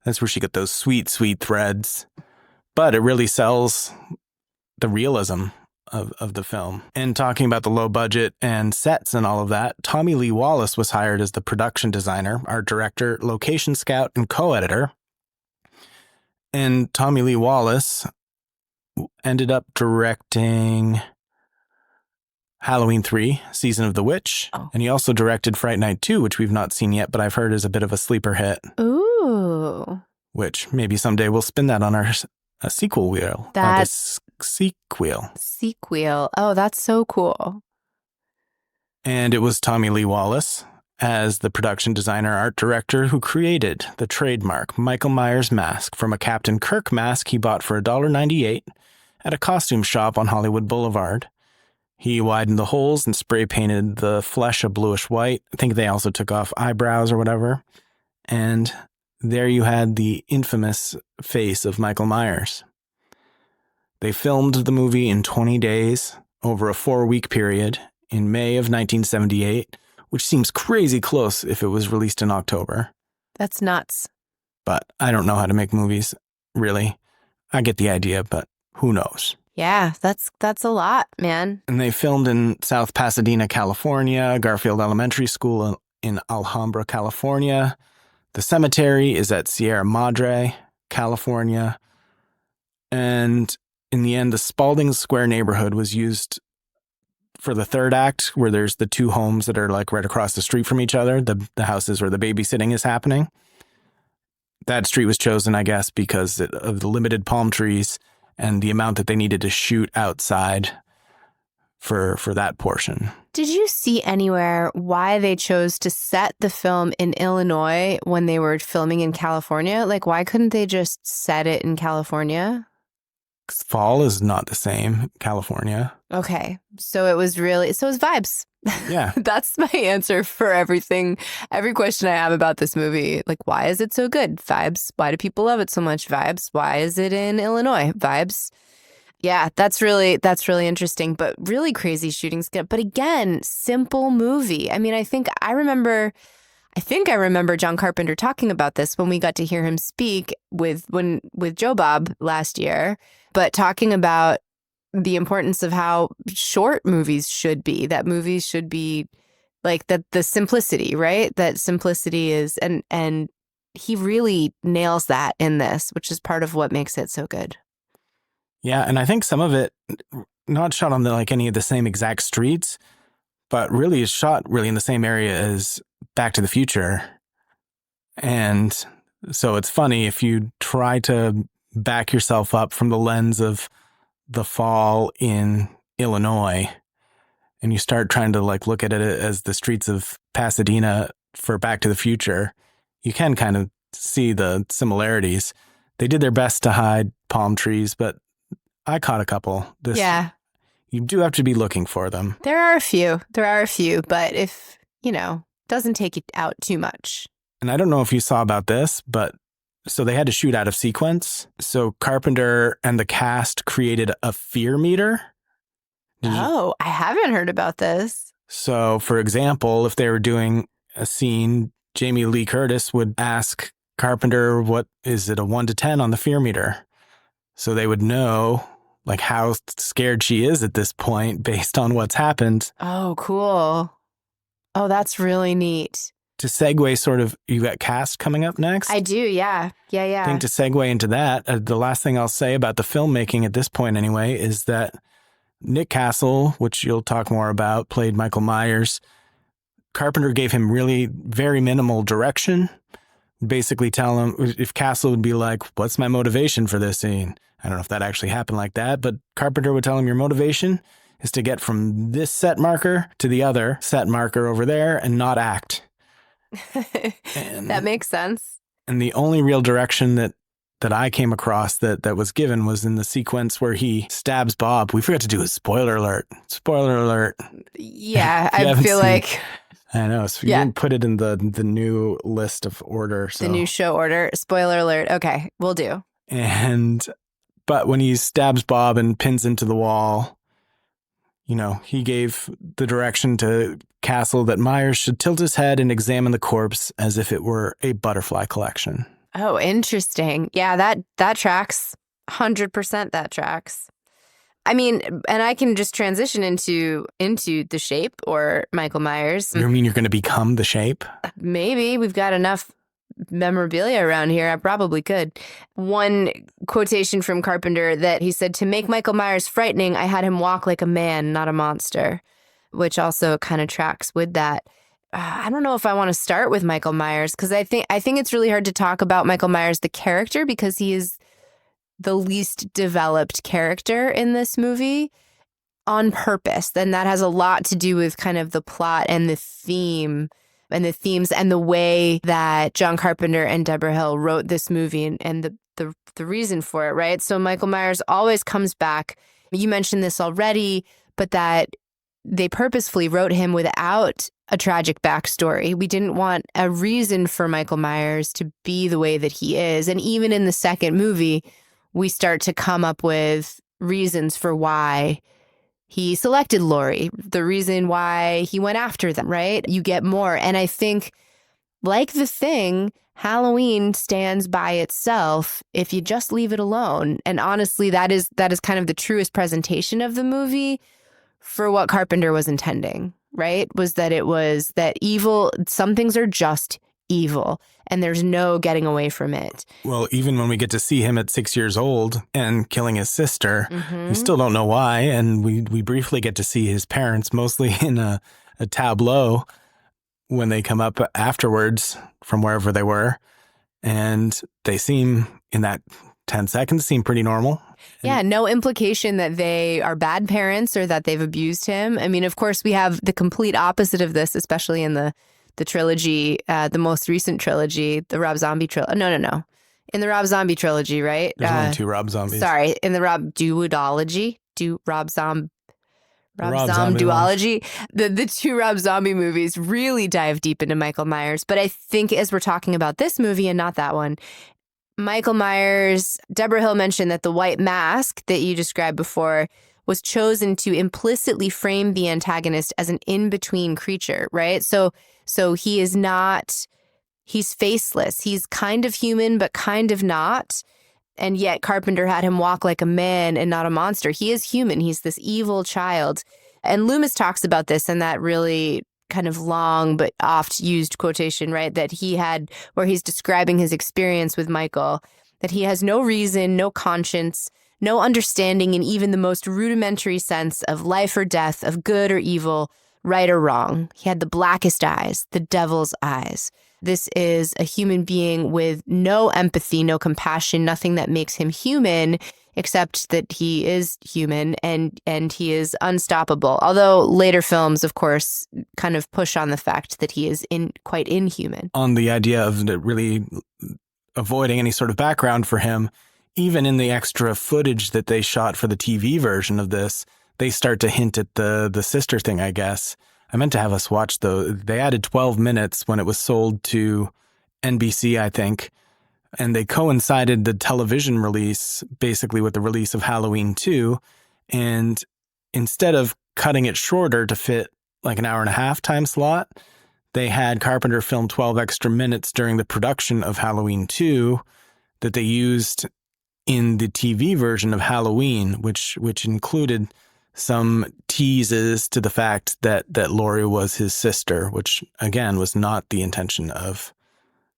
That's where she got those sweet, sweet threads. But it really sells the realism of the film. And talking about the low budget and sets and all of that, Tommy Lee Wallace was hired as the production designer, art director, location scout, and co-editor. And Tommy Lee Wallace ended up directing Halloween 3, Season of the Witch. Oh. And he also directed Fright Night 2, which we've not seen yet, but I've heard is a bit of a sleeper hit. Ooh. Which maybe someday we'll spin that on our sequel wheel. That's sequel. Sequel. Oh, that's so cool. And it was Tommy Lee Wallace as the production designer art director who created the trademark Michael Myers mask from a Captain Kirk mask he bought for $1.98 at a costume shop on Hollywood Boulevard. He widened the holes and spray painted the flesh a bluish white. I think they also took off eyebrows or whatever. And there you had the infamous face of Michael Myers. They filmed the movie in 20 days over a 4-week period in May of 1978, which seems crazy close if it was released in October. That's nuts. But I don't know how to make movies, really. I get the idea, but who knows? Yeah, that's a lot, man. And they filmed in South Pasadena, California, Garfield Elementary School in Alhambra, California. The cemetery is at Sierra Madre, California. And in the end, the Spalding Square neighborhood was used for the third act, where there's the two homes that are like right across the street from each other, the houses where the babysitting is happening. That street was chosen, I guess, because of the limited palm trees and the amount that they needed to shoot outside for that portion. Did you see anywhere why they chose to set the film in Illinois when they were filming in California? Like, why couldn't they just set it in California? Fall is not the same, California. Okay. So it was vibes. Yeah. That's my answer for everything. Every question I have about this movie. Like, why is it so good? Vibes. Why do people love it so much? Vibes. Why is it in Illinois? Vibes. Yeah, that's really interesting, but really crazy shooting skill. But again, simple movie. I mean, I think I remember John Carpenter talking about this when we got to hear him speak with Joe Bob last year, but talking about the importance of how short movies should be, that movies should be like the simplicity, right? That simplicity is, and he really nails that in this, which is part of what makes it so good. Yeah, and I think some of it not shot on any of the same exact streets, but really is shot really in the same area as Back to the Future. And so it's funny if you try to back yourself up from the lens of the fall in Illinois and you start trying to look at it as the streets of Pasadena for Back to the Future, you can kind of see the similarities. They did their best to hide palm trees, but I caught a couple. Yeah. You do have to be looking for them. There are a few, but if, doesn't take it out too much. And I don't know if you saw about this, but so they had to shoot out of sequence. So Carpenter and the cast created a fear meter. I haven't heard about this. So, for example, if they were doing a scene Jamie Lee Curtis would ask Carpenter, what is it, a 1 to 10 on the fear meter? So they would know like how scared she is at this point based on what's happened. Oh, cool. Oh, that's really neat. To segue sort of, you got cast coming up next? I do, yeah. Yeah. I think to segue into that, the last thing I'll say about the filmmaking at this point anyway, is that Nick Castle, which you'll talk more about, played Michael Myers. Carpenter gave him really very minimal direction. Basically tell him, if Castle would be like, what's my motivation for this scene? I don't know if that actually happened like that, but Carpenter would tell him your motivation is to get from this set marker to the other set marker over there and not act. That makes sense. And the only real direction that I came across that was given was in the sequence where he stabs Bob. We forgot to do a spoiler alert. Spoiler alert. Yeah, I feel like... I know. So you didn't put it in the new list of order. So. The new show order. Spoiler alert. Okay, we'll do. But when he stabs Bob and pins into the wall, you know, he gave the direction to Castle that Myers should tilt his head and examine the corpse as if it were a butterfly collection. Oh, interesting. Yeah, that tracks. 100% that tracks. I mean, and I can just transition into the Shape or Michael Myers. You mean you're going to become the Shape? Maybe. We've got enough memorabilia around here. I probably could. One quotation from Carpenter that he said, "To make Michael Myers frightening, I had him walk like a man, not a monster," which also kind of tracks with that. I don't know if I want to start with Michael Myers because I think it's really hard to talk about Michael Myers, the character, because he is the least developed character in this movie on purpose. And that has a lot to do with kind of the plot and the theme and the themes and the way that John Carpenter and Debra Hill wrote this movie and the reason for it, right? So Michael Myers always comes back. You mentioned this already, but that they purposefully wrote him without a tragic backstory. We didn't want a reason for Michael Myers to be the way that he is. And even in the second movie, we start to come up with reasons for why he selected Laurie, the reason why he went after them, right? You get more. And I think, like The Thing, Halloween stands by itself if you just leave it alone. And honestly, that is kind of the truest presentation of the movie for what Carpenter was intending, right? Was that evil, some things are just evil, and there's no getting away from it. Well, even when we get to see him at 6 years old and killing his sister, we still don't know why. And we briefly get to see his parents, mostly in a tableau when they come up afterwards from wherever they were. And they seem, in that 10 seconds, seem pretty normal. Yeah, no implication that they are bad parents or that they've abused him. I mean, of course, we have the complete opposite of this, especially in the trilogy, the most recent trilogy, the Rob Zombie trilogy. No. In the Rob Zombie trilogy, right? There's only 2 Rob Zombies. Sorry, in the Rob duology, Rob Zombie duology. The 2 Rob Zombie movies really dive deep into Michael Myers. But I think as we're talking about this movie and not that one, Michael Myers, Debra Hill mentioned that the white mask that you described before was chosen to implicitly frame the antagonist as an in-between creature, right? So he is not, he's faceless. He's kind of human, but kind of not. And yet Carpenter had him walk like a man and not a monster. He is human. He's this evil child. And Loomis talks about this in that really kind of long but oft used quotation, right? That he had, where he's describing his experience with Michael, that he has no reason, no conscience, no understanding in even the most rudimentary sense of life or death, of good or evil, right or wrong. He had the blackest eyes, the devil's eyes. This is a human being with no empathy, no compassion, nothing that makes him human, except that he is human and he is unstoppable. Although later films, of course, kind of push on the fact that he is quite inhuman. On the idea of really avoiding any sort of background for him, even in the extra footage that they shot for the TV version of this, they start to hint at the sister thing, I guess. I meant to have us watch, though. They added 12 minutes when it was sold to NBC, I think. And they coincided the television release basically with the release of Halloween 2. And instead of cutting it shorter to fit like an hour and a half time slot, they had Carpenter film 12 extra minutes during the production of Halloween 2 that they used in the TV version of Halloween, which included some teases to the fact that Laurie was his sister, which again was not the intention of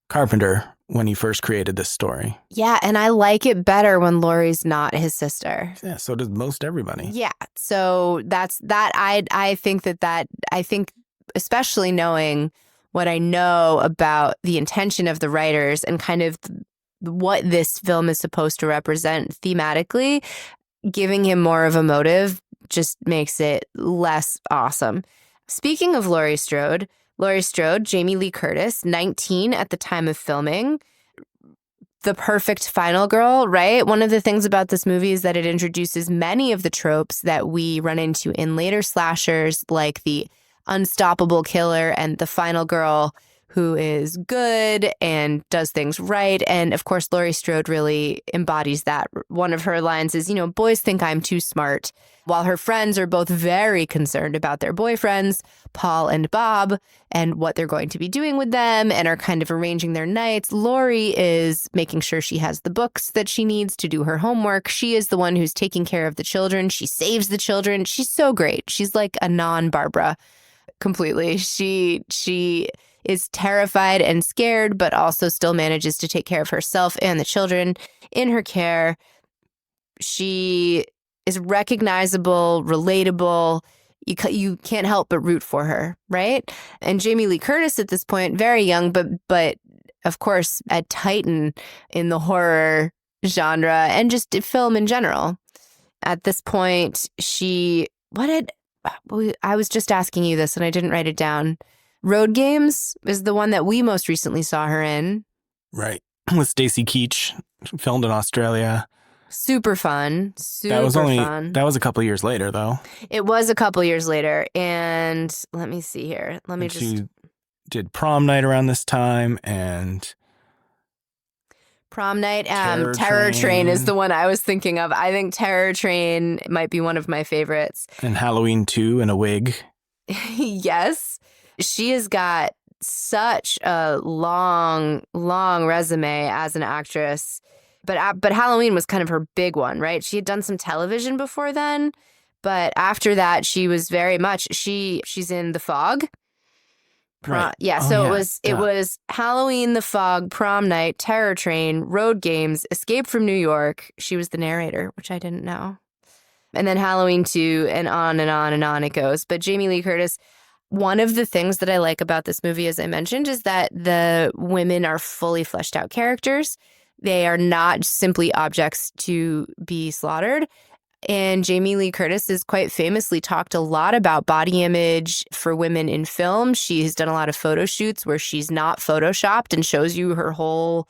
Carpenter when he first created this story. Yeah, and I like it better when Laurie's not his sister. Yeah, so does most everybody. Yeah, so that's that. I think I think especially knowing what I know about the intention of the writers and kind of what this film is supposed to represent thematically, giving him more of a motive just makes it less awesome. Speaking of Laurie Strode, Jamie Lee Curtis, 19 at the time of filming, the perfect final girl, right? One of the things about this movie is that it introduces many of the tropes that we run into in later slashers, like the unstoppable killer and the final girl who is good and does things right. And of course, Laurie Strode really embodies that. One of her lines is, boys think I'm too smart. While her friends are both very concerned about their boyfriends, Paul and Bob, and what they're going to be doing with them and are kind of arranging their nights, Laurie is making sure she has the books that she needs to do her homework. She is the one who's taking care of the children. She saves the children. She's so great. She's like a non-Barbara completely. She is terrified and scared, but also still manages to take care of herself and the children in her care. She is recognizable, relatable. You can't help but root for her, right? And Jamie Lee Curtis at this point, very young, but of course a titan in the horror genre and just film in general. At this point, I was just asking you this and I didn't write it down. Road Games is the one that we most recently saw her in. Right. With Stacy Keach, filmed in Australia. Super fun. That was a couple years later, though. It was a couple years later. And let me see here. She did Prom Night around this time and... Prom Night. Terror Train is the one I was thinking of. I think Terror Train might be one of my favorites. And Halloween 2 in a wig. Yes. She has got such a long resume as an actress. But Halloween was kind of her big one, right? She had done some television before then, but after that, she was very much she's in The Fog. Right. Yeah, so it was Halloween, The Fog, Prom Night, Terror Train, Road Games, Escape from New York. She was the narrator, which I didn't know. And then Halloween 2 and on and on and on it goes. But Jamie Lee Curtis, one of the things that I like about this movie, as I mentioned, is that the women are fully fleshed out characters. They are not simply objects to be slaughtered. And Jamie Lee Curtis has quite famously talked a lot about body image for women in film. She's done a lot of photo shoots where she's not photoshopped and shows you her whole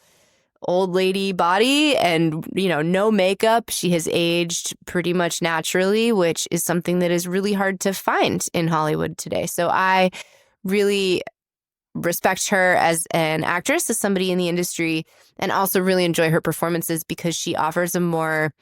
old lady body and, no makeup. She has aged pretty much naturally, which is something that is really hard to find in Hollywood today. So I really respect her as an actress, as somebody in the industry, and also really enjoy her performances because she offers a more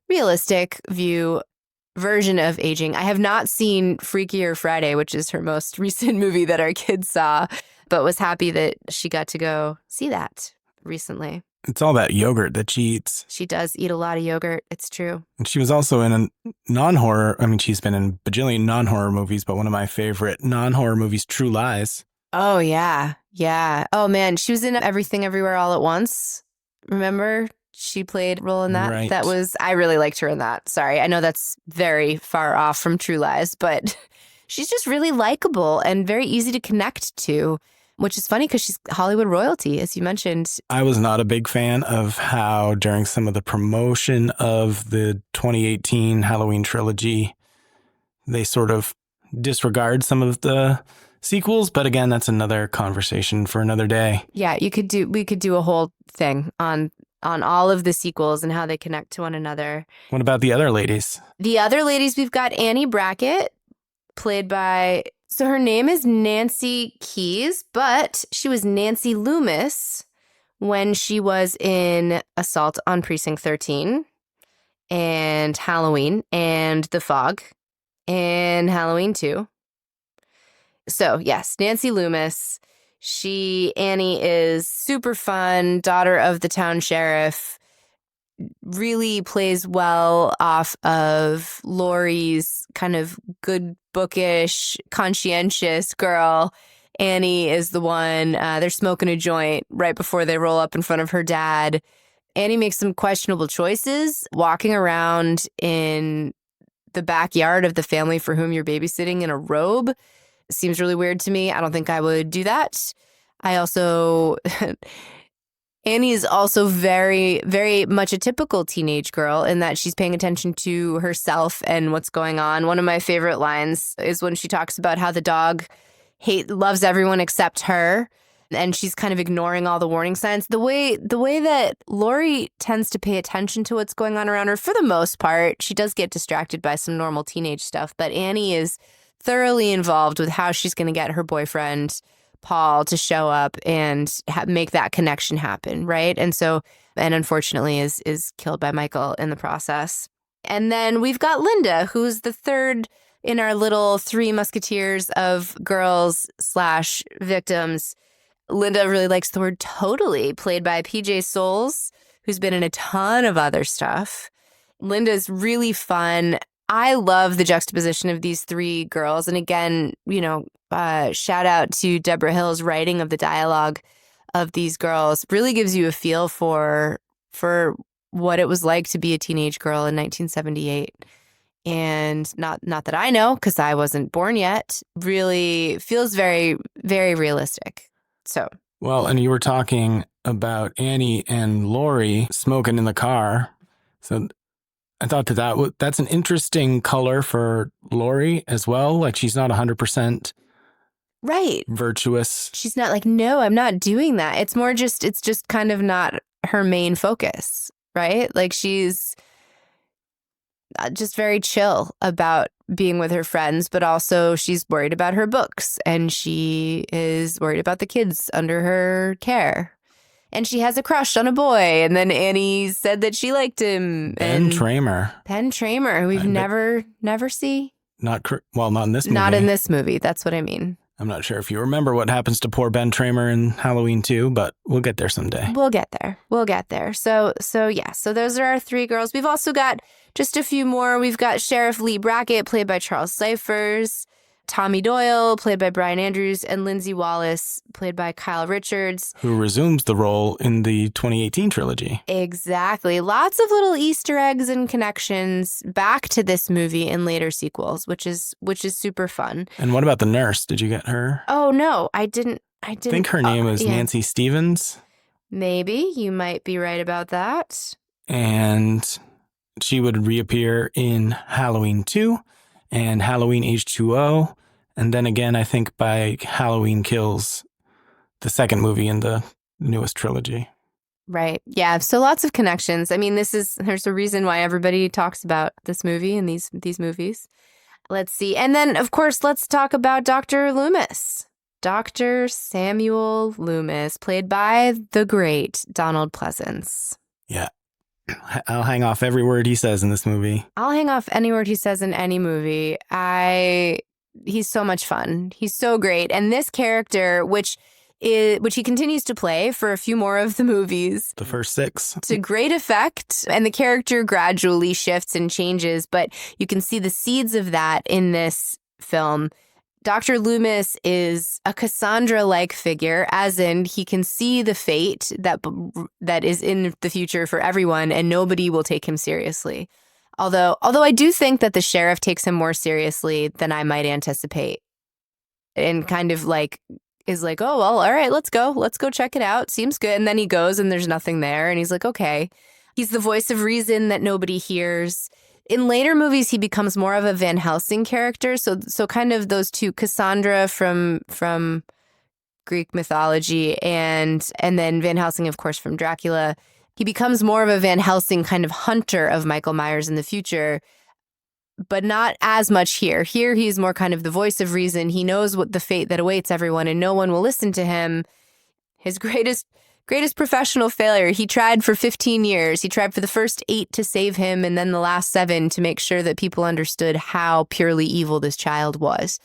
realistic version of aging. I have not seen Freakier Friday, which is her most recent movie that our kids saw, but was happy that she got to go see that recently. It's all that yogurt that she eats. She does eat a lot of yogurt. It's true. And she was also in a non-horror. I mean, she's been in a bajillion non-horror movies, but one of my favorite non-horror movies, True Lies. Oh, yeah. Yeah. Oh, man. She was in Everything Everywhere All at Once. Remember? She played a role in that. Right. I really liked her in that. Sorry. I know that's very far off from True Lies, but she's just really likable and very easy to connect to, which is funny because she's Hollywood royalty, as you mentioned. I was not a big fan of how during some of the promotion of the 2018 Halloween trilogy, they sort of disregard some of the sequels, but again, that's another conversation for another day. Yeah, we could do a whole thing on all of the sequels and how they connect to one another. What about the other ladies? The other ladies, we've got Annie Brackett, played by, so her name is Nancy Keys, but she was Nancy Loomis when she was in Assault on Precinct 13 and Halloween and The Fog and Halloween 2. So, yes, Nancy Loomis. Annie is super fun, daughter of the town sheriff, really plays well off of Laurie's kind of good bookish, conscientious girl. Annie is the one, they're smoking a joint right before they roll up in front of her dad. Annie makes some questionable choices, walking around in the backyard of the family for whom you're babysitting in a robe. Seems really weird to me. I don't think I would do that. Annie is also very, very much a typical teenage girl in that she's paying attention to herself and what's going on. One of my favorite lines is when she talks about how the dog loves everyone except her, and she's kind of ignoring all the warning signs. The way that Laurie tends to pay attention to what's going on around her, for the most part, she does get distracted by some normal teenage stuff, but Annie is thoroughly involved with how she's going to get her boyfriend Paul to show up and make that connection happen, right? And unfortunately is killed by Michael in the process. And then we've got Linda, who's the third in our little three musketeers of girls / victims. Linda really likes the word totally, played by PJ Souls, who's been in a ton of other stuff. Linda's really fun. I love the juxtaposition of these three girls. And again, shout out to Debra Hill's writing of the dialogue of these girls. Really gives you a feel for what it was like to be a teenage girl in 1978. And not that I know, because I wasn't born yet, really feels very, very realistic. So. Well, and you were talking about Annie and Laurie smoking in the car. So I thought that's an interesting color for Laurie as well. Like, she's not 100% right virtuous. She's not like, no, I'm not doing that. It's more just, it's just kind of not her main focus, right? Like, she's just very chill about being with her friends, but also she's worried about her books and she is worried about the kids under her care. And she has a crush on a boy. And then Annie said that she liked him. Ben Tramer, who we've never see. Not in this movie. Not in this movie. That's what I mean. I'm not sure if you remember what happens to poor Ben Tramer in Halloween 2, but we'll get there someday. We'll get there. So those are our three girls. We've also got just a few more. We've got Sheriff Lee Brackett, played by Charles Cyphers, Tommy Doyle, played by Brian Andrews, and Lindsay Wallace, played by Kyle Richards. Who resumes the role in the 2018 trilogy. Exactly. Lots of little Easter eggs and connections back to this movie in later sequels, which is super fun. And what about the nurse? Did you get her? Oh, no, I didn't. I think her name is Nancy Stevens. Maybe. You might be right about that. And she would reappear in Halloween 2 and Halloween H2O. And then again, I think by Halloween Kills, the second movie in the newest trilogy. Right. Yeah. So lots of connections. I mean, there's a reason why everybody talks about this movie and these movies. Let's see. And then, of course, let's talk about Dr. Loomis. Dr. Samuel Loomis, played by the great Donald Pleasence. Yeah. I'll hang off every word he says in this movie. I'll hang off any word he says in any movie. He's so much fun. He's so great. And this character, which he continues to play for a few more of the movies. The first 6. To great effect. And the character gradually shifts and changes, but you can see the seeds of that in this film. Dr. Loomis is a Cassandra-like figure, as in he can see the fate that is in the future for everyone, and nobody will take him seriously. Although I do think that the sheriff takes him more seriously than I might anticipate, and kind of like is like, oh, well, all right, let's go check it out. Seems good. And then he goes and there's nothing there. And he's like, okay. He's the voice of reason that nobody hears. In later movies, he becomes more of a Van Helsing character. So kind of those two, Cassandra from Greek mythology and then Van Helsing, of course, from Dracula. He becomes more of a Van Helsing kind of hunter of Michael Myers in the future, but not as much here. Here, he's more kind of the voice of reason. He knows what the fate that awaits everyone, and no one will listen to him. His greatest professional failure, he tried for 15 years. He tried for the first 8 to save him, and then the last 7 to make sure that people understood how purely evil this child was.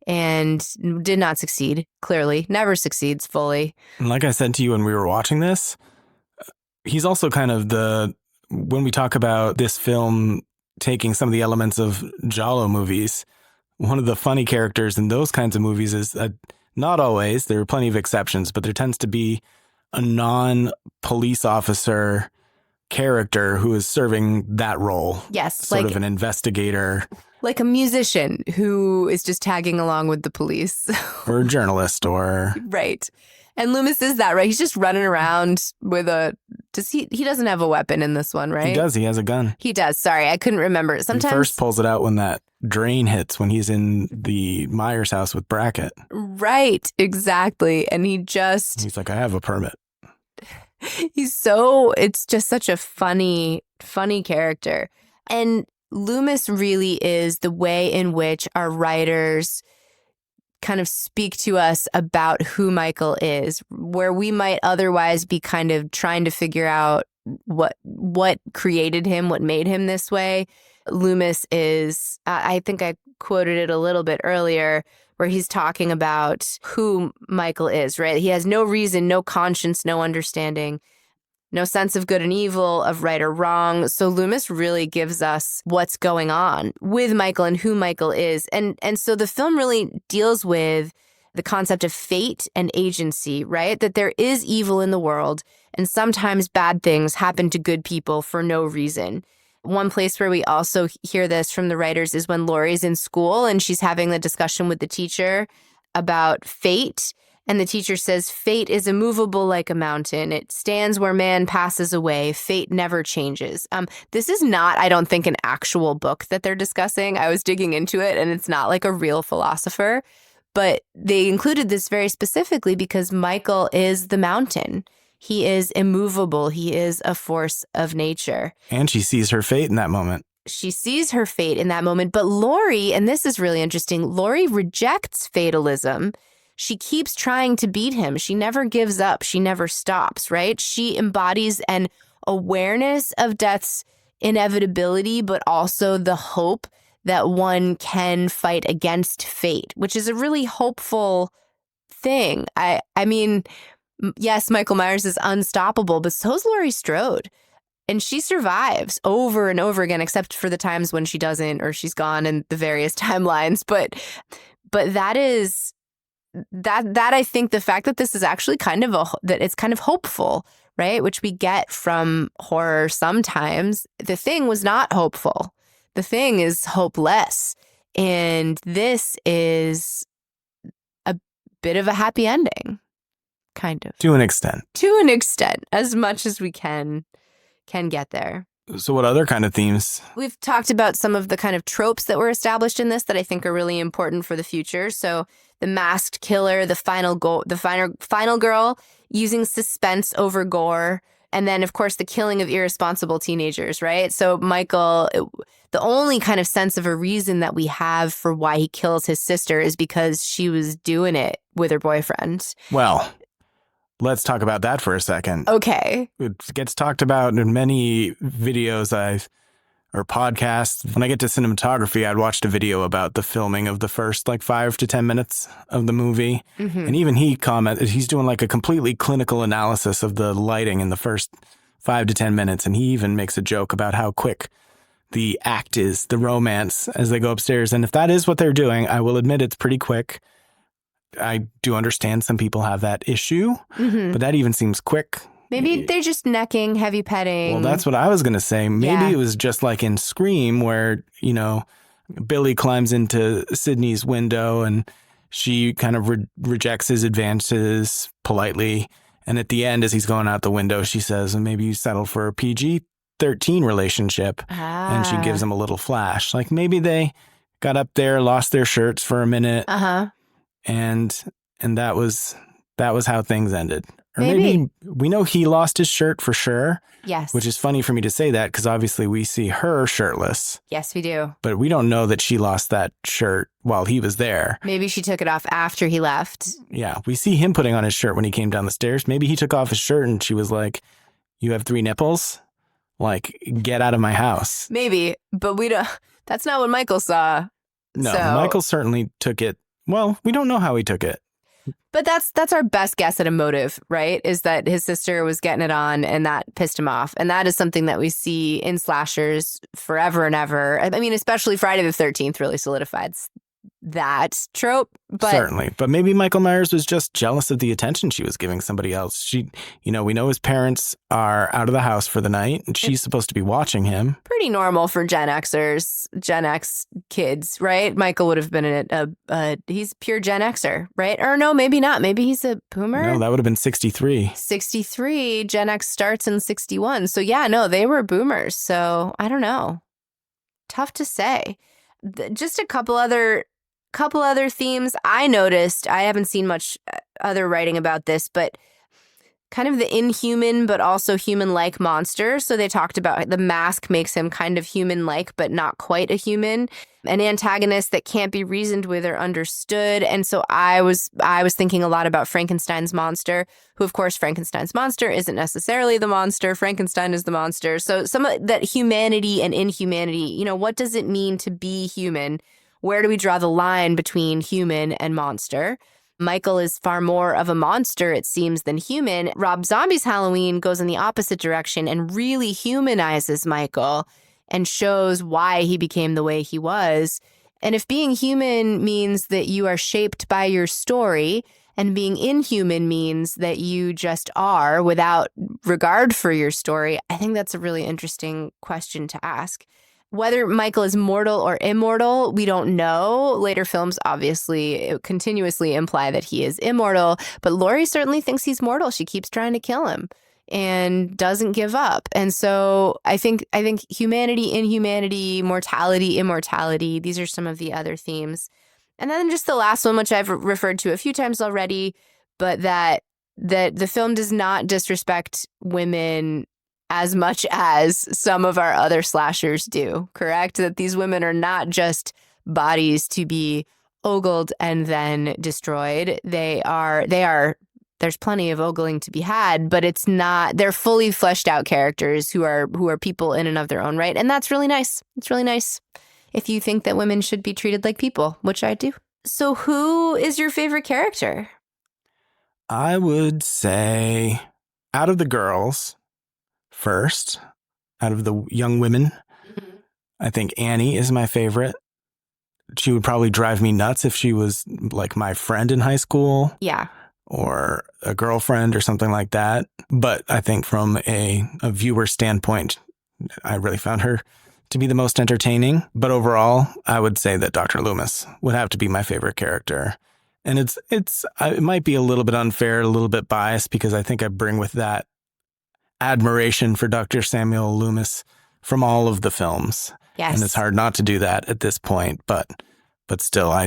and did not succeed, clearly. Never succeeds fully. And like I said to you when we were watching this, he's also kind of when we talk about this film taking some of the elements of giallo movies, one of the funny characters in those kinds of movies is not always, there are plenty of exceptions, but there tends to be a non-police officer character who is serving that role. Yes. Sort of an investigator. Like a musician who is just tagging along with the police. Or a journalist or... Right. And Loomis is that, right? He's just running around with he doesn't have a weapon in this one, right? He does. He has a gun. He does. Sorry, I couldn't remember. Sometimes he first pulls it out when that drain hits, when he's in the Myers house with Brackett. Right. Exactly. And he's like, I have a permit. It's just such a funny character. And Loomis really is the way in which our writers kind of speak to us about who Michael is, where we might otherwise be kind of trying to figure out what created him, what made him this way. Loomis is, I think I quoted it a little bit earlier, where he's talking about who Michael is, right? He has no reason, no conscience, no understanding, no sense of good and evil, of right or wrong. So Loomis really gives us what's going on with Michael and who Michael is. And so the film really deals with the concept of fate and agency, right? That there is evil in the world, and sometimes bad things happen to good people for no reason. One place where we also hear this from the writers is when Laurie's in school and she's having the discussion with the teacher about fate. And the teacher says, fate is immovable like a mountain. It stands where man passes away. Fate never changes. This is not, I don't think, an actual book that they're discussing. I was digging into it, and it's not like a real philosopher. But they included this very specifically because Michael is the mountain. He is immovable. He is a force of nature. And she sees her fate in that moment. She sees her fate in that moment. But Laurie, and this is really interesting, Laurie rejects fatalism. She keeps trying to beat him. She never gives up. She never stops, right? She embodies an awareness of death's inevitability, but also the hope that one can fight against fate, which is a really hopeful thing. I mean, yes, Michael Myers is unstoppable, but so's Laurie Strode. And she survives over and over again, except for the times when she doesn't, or she's gone in the various timelines. But that is... That I think the fact that this is actually that it's kind of hopeful, right? Which we get from horror sometimes. The Thing was not hopeful. The Thing is hopeless. And this is a bit of a happy ending, kind of. To an extent. To an extent, as much as we can get there. So what other kind of themes? We've talked about some of the kind of tropes that were established in this that I think are really important for the future. So the masked killer, the final girl, using suspense over gore, and then, of course, the killing of irresponsible teenagers, right? So Michael, the only kind of sense of a reason that we have for why he kills his sister is because she was doing it with her boyfriend. Well, let's talk about that for a second. Okay. It gets talked about in many videos or podcasts. When I get to cinematography, I'd watched a video about the filming of the first 5 to 10 minutes of the movie. Mm-hmm. And even he commented, he's doing a completely clinical analysis of the lighting in the first 5 to 10 minutes. And he even makes a joke about how quick the act is, the romance as they go upstairs. And if that is what they're doing, I will admit it's pretty quick. I do understand some people have that issue, but that even seems quick. Maybe they're just necking, heavy petting. Well, that's what I was going to say. Maybe it was just like in Scream where, Billy climbs into Sydney's window and she kind of rejects his advances politely. And at the end, as he's going out the window, she says, maybe you settle for a PG-13 relationship. And she gives him a little flash. Maybe they got up there, lost their shirts for a minute. Uh-huh. And that was how things ended. Or maybe we know he lost his shirt for sure. Yes. Which is funny for me to say that because obviously we see her shirtless. Yes, we do. But we don't know that she lost that shirt while he was there. Maybe she took it off after he left. Yeah. We see him putting on his shirt when he came down the stairs. Maybe he took off his shirt and she was like, you have 3 nipples? Get out of my house. Maybe. But we don't. That's not what Michael saw. No, Michael certainly took it Well, we don't know how he took it. But that's our best guess at a motive, right? Is that his sister was getting it on and that pissed him off. And that is something that we see in slashers forever and ever. I mean, especially Friday the 13th really solidified that trope. But Certainly. But maybe Michael Myers was just jealous of the attention she was giving somebody else. We know his parents are out of the house for the night and she's supposed to be watching him. pretty normal for Gen Xers, Gen X kids, right? Michael would have been he's pure Gen Xer, right? Or no, maybe not. Maybe he's a boomer. No, that would have been 63. 63, Gen X starts in 61. So yeah, no, they were boomers. So I don't know. Tough to say. Just a couple other themes I noticed. I haven't seen much other writing about this, but kind of the inhuman but also human-like monster. So they talked about the mask makes him kind of human-like but not quite a human. An antagonist that can't be reasoned with or understood. And so I was thinking a lot about Frankenstein's monster, who of course Frankenstein's monster isn't necessarily the monster. Frankenstein is the monster. So some of that humanity and inhumanity, what does it mean to be human? Where do we draw the line between human and monster? Michael is far more of a monster, it seems, than human. Rob Zombie's Halloween goes in the opposite direction and really humanizes Michael and shows why he became the way he was. And if being human means that you are shaped by your story, and being inhuman means that you just are without regard for your story, I think that's a really interesting question to ask. Whether Michael is mortal or immortal, we don't know. Later films obviously continuously imply that he is immortal, but Laurie certainly thinks he's mortal. She keeps trying to kill him and doesn't give up. And so I think humanity, inhumanity, mortality, immortality, these are some of the other themes. And then just the last one, which I've referred to a few times already, but that the film does not disrespect women as much as some of our other slashers do, correct? That these women are not just bodies to be ogled and then destroyed. There's plenty of ogling to be had, but it's not, they're fully fleshed out characters who are people in and of their own right. And that's really nice. It's really nice if you think that women should be treated like people, which I do. So who is your favorite character? I would say out of the girls, first, out of the young women, I think Annie is my favorite. She would probably drive me nuts if she was like my friend in high school. Yeah. Or a girlfriend or something like that. But I think from a viewer standpoint, I really found her to be the most entertaining. But overall, I would say that Dr. Loomis would have to be my favorite character. And it might be a little bit unfair, a little bit biased, because I think I bring with that admiration for Dr. Samuel Loomis from all of the films. Yes. And it's hard not to do that at this point, but still, I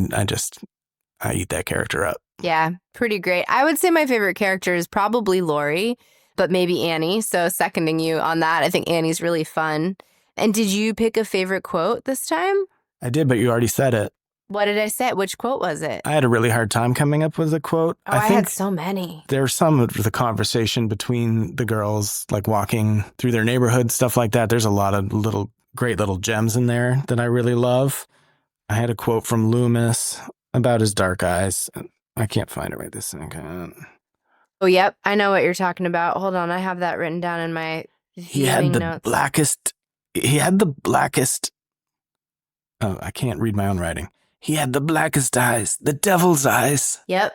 eat that character up. Yeah, pretty great. I would say my favorite character is probably Laurie, but maybe Annie. So seconding you on that, I think Annie's really fun. And did you pick a favorite quote this time? I did, but you already said it. What did I say? Which quote was it? I had a really hard time coming up with a quote. Oh, I had so many. There's some of the conversation between the girls, like walking through their neighborhood, stuff like that. There's a lot of great little gems in there that I really love. I had a quote from Loomis about his dark eyes. I can't find it right this second. Oh, yep. I know what you're talking about. Hold on. I have that written down in my viewing notes. He had the blackest. Oh, I can't read my own writing. He had the blackest eyes, the devil's eyes. Yep.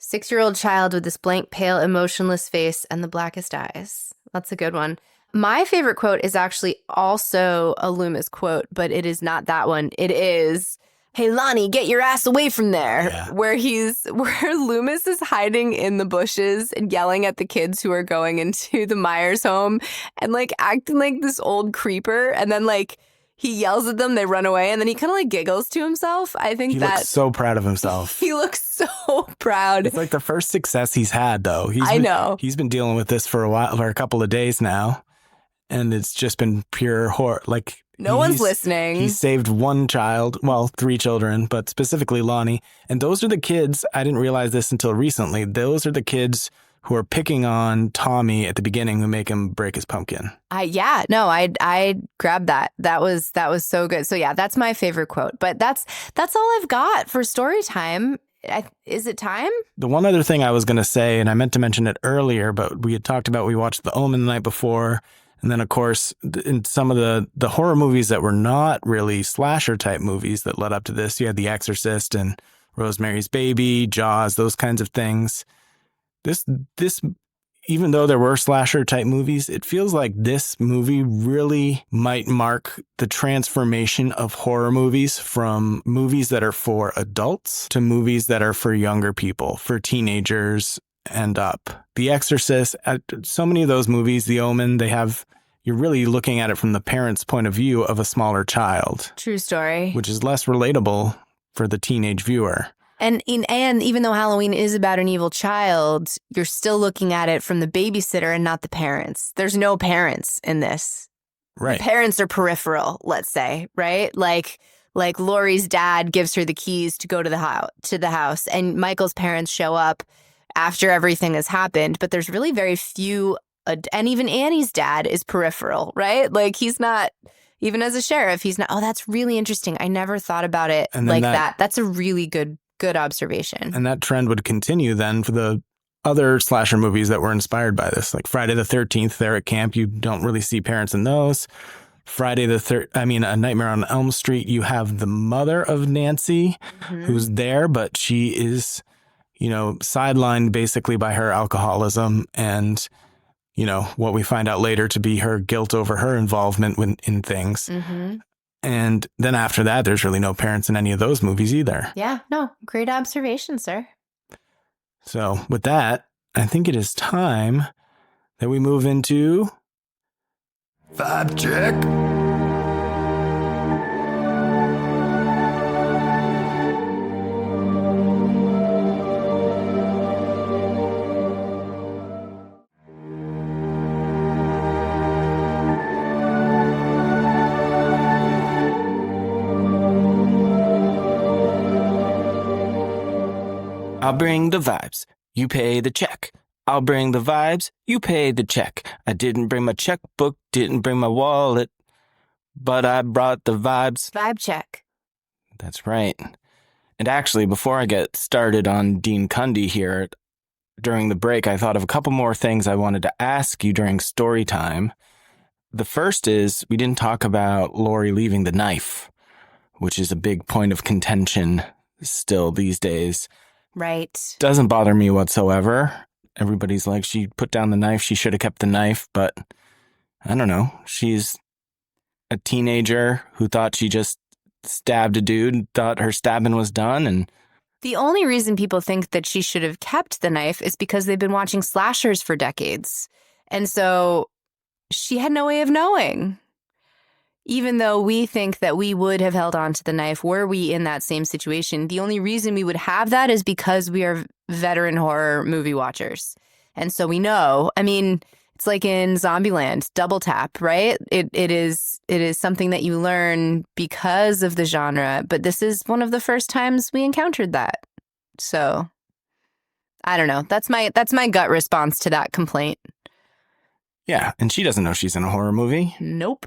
6-year-old child with this blank, pale, emotionless face and the blackest eyes. That's a good one. My favorite quote is actually also a Loomis quote, but it is not that one. It is, "Hey, Lonnie, get your ass away from there." Yeah. Where Loomis is hiding in the bushes and yelling at the kids who are going into the Myers home and like acting like this old creeper. And then like he yells at them, they run away, and then he kind of like giggles to himself. I think he looks so proud of himself. He looks so proud. It's like the first success he's had, though. I know. He's been dealing with this for a couple of days now, and it's just been pure horror. Like no one's listening. He saved one child, well, 3 children, but specifically Lonnie. And those are the kids, I didn't realize this until recently, those are the kids who are picking on Tommy at the beginning who make him break his pumpkin. I grabbed that. That was so good. So yeah, that's my favorite quote. But that's all I've got for story time. Is it time? The one other thing I was going to say, and I meant to mention it earlier, but we had talked about, we watched The Omen the night before. And then, of course, in some of the horror movies that were not really slasher type movies that led up to this, you had The Exorcist and Rosemary's Baby, Jaws, those kinds of things. This, even though there were slasher type movies, it feels like this movie really might mark the transformation of horror movies from movies that are for adults to movies that are for younger people, for teenagers and up. The Exorcist, so many of those movies, The Omen, you're really looking at it from the parent's point of view of a smaller child. True story. Which is less relatable for the teenage viewer. And even though Halloween is about an evil child, you're still looking at it from the babysitter and not the parents. There's no parents in this. Right. The parents are peripheral, let's say, right? Like Laurie's dad gives her the keys to go to the house, and Michael's parents show up after everything has happened. But there's really very few, and even Annie's dad is peripheral, right? Like he's not. Even as a sheriff, he's not. Oh, that's really interesting. I never thought about it like that. That's a really good observation. And that trend would continue then for the other slasher movies that were inspired by this, like Friday the 13th. They're at camp. You don't really see parents in those. A Nightmare on Elm Street. You have the mother of Nancy, who's there, but she is, sidelined basically by her alcoholism and, what we find out later to be her guilt over her involvement in things. Mm-hmm. And then after that, there's really no parents in any of those movies either. Yeah, no, great observation, sir. So with that, I think it is time that we move into Vibe check. I'll bring the vibes. You pay the check. I'll bring the vibes. You pay the check. I didn't bring my checkbook, didn't bring my wallet, but I brought the vibes. Vibe check. That's right. And actually, before I get started on Dean Cundey here, during the break, I thought of a couple more things I wanted to ask you during story time. The first is, we didn't talk about Laurie leaving the knife, which is a big point of contention still these days. Right. Doesn't bother me whatsoever. Everybody's like, she put down the knife. She should have kept the knife. But I don't know. She's a teenager who thought she just stabbed a dude, thought her stabbing was done. And the only reason people think that she should have kept the knife is because they've been watching slashers for decades. And so she had no way of knowing. Even though we think that we would have held on to the knife were we in that same situation, the only reason we would have that is because we are veteran horror movie watchers. And so we know, it's like in Zombieland, double tap, right? It is something that you learn because of the genre, but this is one of the first times we encountered that. So I don't know. That's my gut response to that complaint. Yeah, and she doesn't know she's in a horror movie. Nope.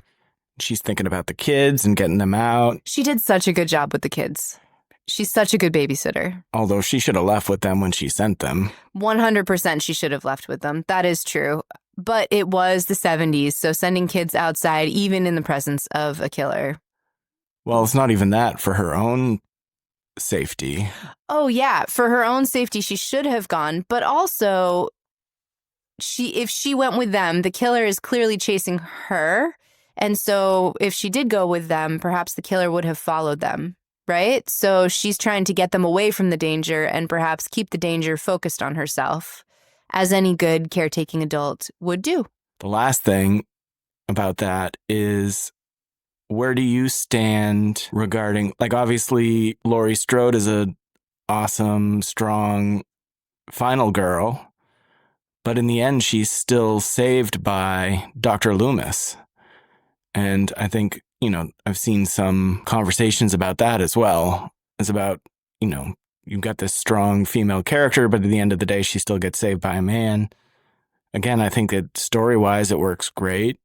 She's thinking about the kids and getting them out. She did such a good job with the kids. She's such a good babysitter. Although she should have left with them when she sent them. 100% she should have left with them. That is true. But it was the 70s, so sending kids outside, even in the presence of a killer. Well, it's not even that. For her own safety. Oh, yeah. For her own safety, she should have gone. But also, if she went with them, the killer is clearly chasing her. And so if she did go with them, perhaps the killer would have followed them, right? So she's trying to get them away from the danger and perhaps keep the danger focused on herself, as any good caretaking adult would do. The last thing about that is, where do you stand regarding, obviously, Laurie Strode is a awesome, strong final girl, but in the end, she's still saved by Dr. Loomis. And I think, I've seen some conversations about that as well. It's about, you've got this strong female character, but at the end of the day, she still gets saved by a man. Again, I think that story-wise, it works great,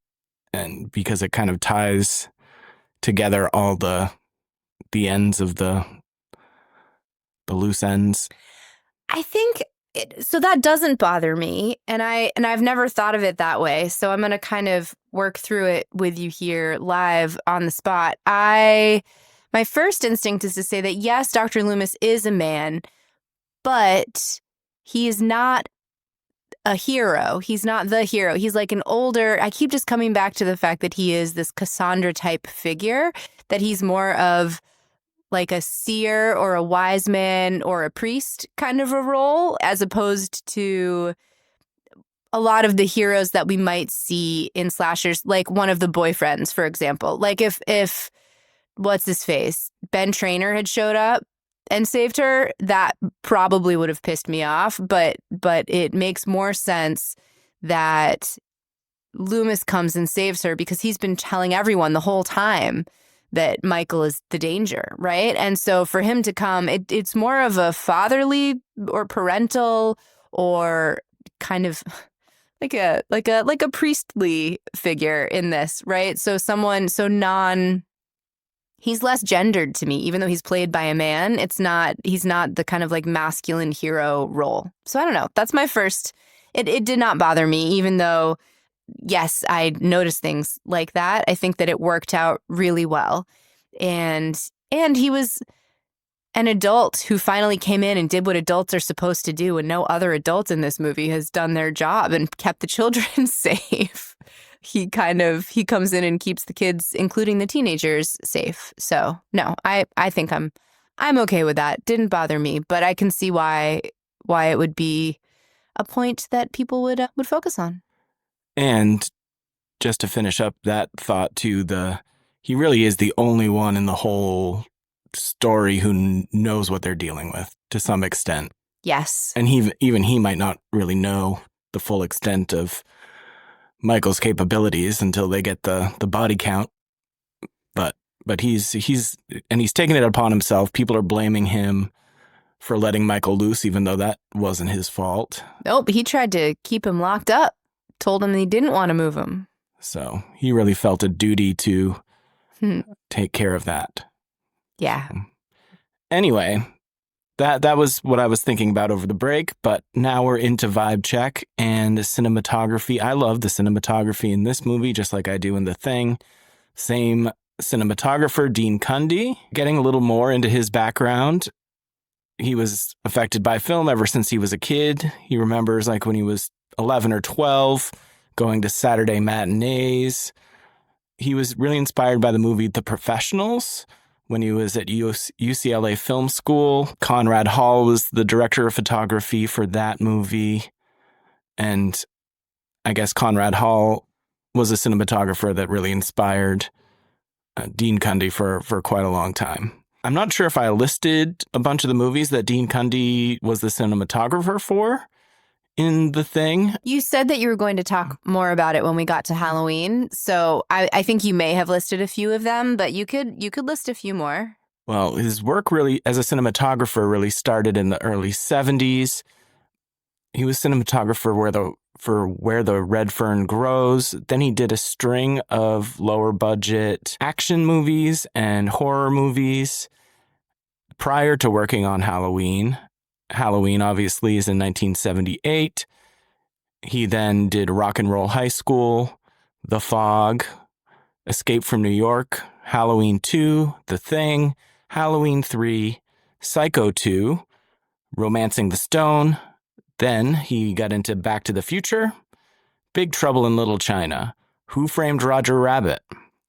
and because it kind of ties together all the ends of the loose ends. I think so that doesn't bother me, and I've never thought of it that way. So I'm going to kind of work through it with you here live on the spot. My first instinct is to say that yes, Dr. Loomis is a man, but he is not a hero. He's not the hero. He's like an older, I keep just coming back to the fact that he is this Cassandra type figure, that he's more of like a seer or a wise man or a priest kind of a role, as opposed to a lot of the heroes that we might see in slashers, like one of the boyfriends, for example. Like if what's his face, Ben Traynor had showed up and saved her, that probably would have pissed me off. But it makes more sense that Loomis comes and saves her because he's been telling everyone the whole time that Michael is the danger, right? And so for him to come, it's more of a fatherly or parental or kind of like a priestly figure in this, right? So he's less gendered to me, even though he's played by a man. He's not the kind of like masculine hero role. So I don't know. That's my first. It did not bother me, even though, yes, I noticed things like that. I think that it worked out really well. And he was an adult who finally came in and did what adults are supposed to do. And no other adult in this movie has done their job and kept the children safe. He comes in and keeps the kids, including the teenagers, safe. So no, I think I'm okay with that. Didn't bother me, but I can see why it would be a point that people would focus on. And just to finish up that thought too, he really is the only one in the whole story who knows what they're dealing with to some extent. Yes. And even he might not really know the full extent of Michael's capabilities until they get the body count. But he's taking it upon himself. People are blaming him for letting Michael loose, even though that wasn't his fault. Nope, he tried to keep him locked up, told him he didn't want to move him. So he really felt a duty to take care of that. Yeah. Anyway, that was what I was thinking about over the break, but now we're into vibe check and cinematography. I love the cinematography in this movie, just like I do in The Thing. Same cinematographer, Dean Cundey. Getting a little more into his background, he was affected by film ever since he was a kid. He remembers like when he was 11 or 12, going to Saturday matinees. He was really inspired by the movie The Professionals when he was at UCLA Film School. Conrad Hall was the director of photography for that movie. And I guess Conrad Hall was a cinematographer that really inspired Dean Cundey for quite a long time. I'm not sure if I listed a bunch of the movies that Dean Cundey was the cinematographer for in The Thing. You said that you were going to talk more about it when we got to Halloween, so I think you may have listed a few of them, but you could list a few more. Well, his work really as a cinematographer really started in the early 70s. He was cinematographer for Where the Red Fern Grows. Then he did a string of lower budget action movies and horror movies prior to working on Halloween. Halloween, obviously, is in 1978. He then did Rock and Roll High School, The Fog, Escape from New York, Halloween 2, The Thing, Halloween 3, Psycho 2, Romancing the Stone. Then he got into Back to the Future, Big Trouble in Little China, Who Framed Roger Rabbit,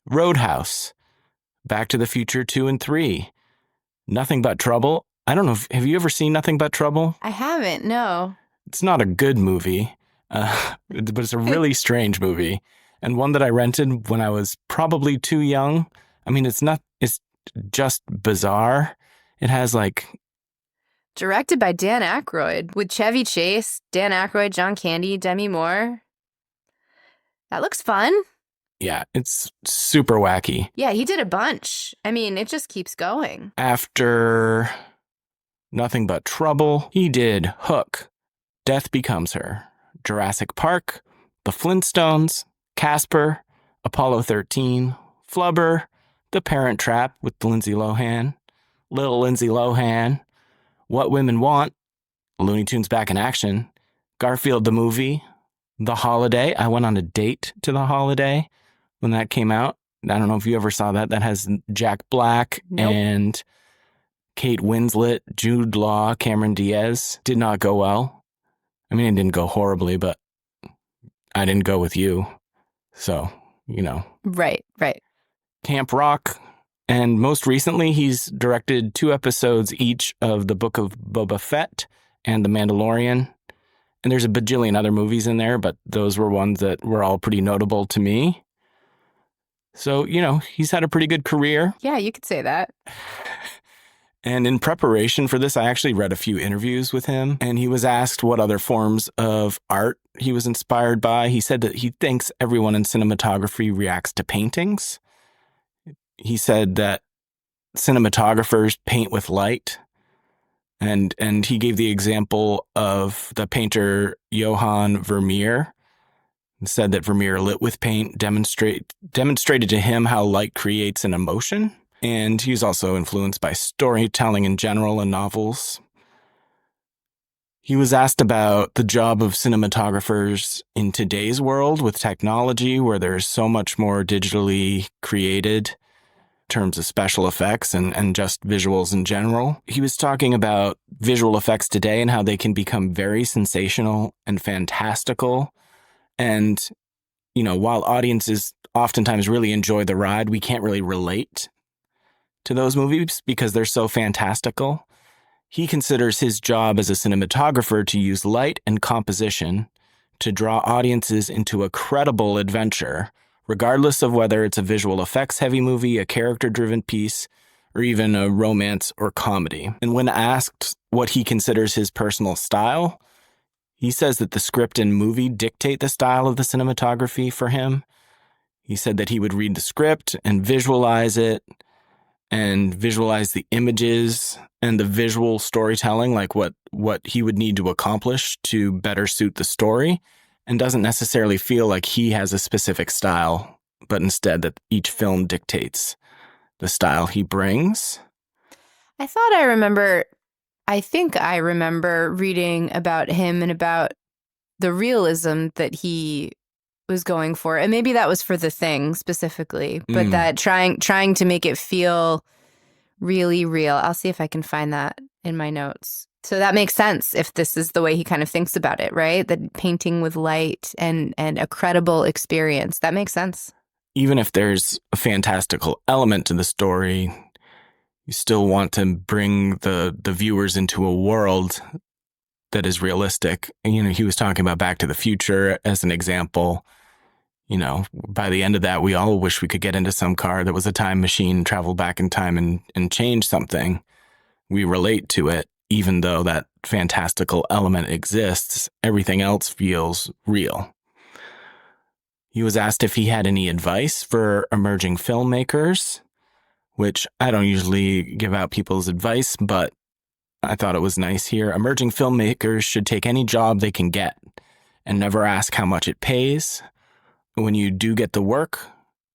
Roadhouse, Back to the Future 2 and 3, Nothing But Trouble. I don't know, have you ever seen Nothing But Trouble? I haven't, no. It's not a good movie, but it's a really strange movie, and one that I rented when I was probably too young. I mean, it's just bizarre. It has like... Directed by Dan Aykroyd, with Chevy Chase, Dan Aykroyd, John Candy, Demi Moore. That looks fun. Yeah, it's super wacky. Yeah, he did a bunch. I mean, it just keeps going. After Nothing But Trouble. He did Hook, Death Becomes Her, Jurassic Park, The Flintstones, Casper, Apollo 13, Flubber, The Parent Trap with Lindsay Lohan, Little Lindsay Lohan, What Women Want, Looney Tunes Back in Action, Garfield the Movie, The Holiday. I went on a date to The Holiday when that came out. I don't know if you ever saw that. That has Jack Black and Kate Winslet, Jude Law, Cameron Diaz. Did not go well. I mean, it didn't go horribly, but I didn't go with you. So, you know. Right. Camp Rock. And most recently, he's directed 2 episodes each of The Book of Boba Fett and The Mandalorian. And there's a bajillion other movies in there, but those were ones that were all pretty notable to me. So, you know, he's had a pretty good career. Yeah, you could say that. And in preparation for this, I actually read a few interviews with him, and he was asked what other forms of art he was inspired by. He said that he thinks everyone in cinematography reacts to paintings. He said that cinematographers paint with light. And he gave the example of the painter Johann Vermeer. He said that Vermeer lit with paint demonstrated to him how light creates an emotion. And he's also influenced by storytelling in general and novels. He was asked about the job of cinematographers in today's world with technology, where there's so much more digitally created in terms of special effects and just visuals in general. He was talking about visual effects today and how they can become very sensational and fantastical. And, you know, while audiences oftentimes really enjoy the ride, we can't really relate to those movies because they're so fantastical. He considers his job as a cinematographer to use light and composition to draw audiences into a credible adventure, regardless of whether it's a visual effects heavy movie, a character-driven piece, or even a romance or comedy. And when asked what he considers his personal style, he says that the script and movie dictate the style of the cinematography for him. He said that he would read the script and visualize it, and visualize the images and the visual storytelling, like what he would need to accomplish to better suit the story, and doesn't necessarily feel like he has a specific style, but instead that each film dictates the style he brings. I think I remember reading about him and about the realism that he was going for, and maybe that was for The Thing specifically, but that trying to make it feel really real. I'll see if I can find that in my notes. So that makes sense if this is the way he kind of thinks about it, right? That painting with light and a credible experience. That makes sense. Even if there's a fantastical element to the story, you still want to bring the viewers into a world that is realistic. And, you know, he was talking about Back to the Future as an example. You know, by the end of that, we all wish we could get into some car that was a time machine, travel back in time and change something. We relate to it, even though that fantastical element exists. Everything else feels real. He was asked if he had any advice for emerging filmmakers, which I don't usually give out people's advice, but I thought it was nice here. Emerging filmmakers should take any job they can get and never ask how much it pays. When you do get the work,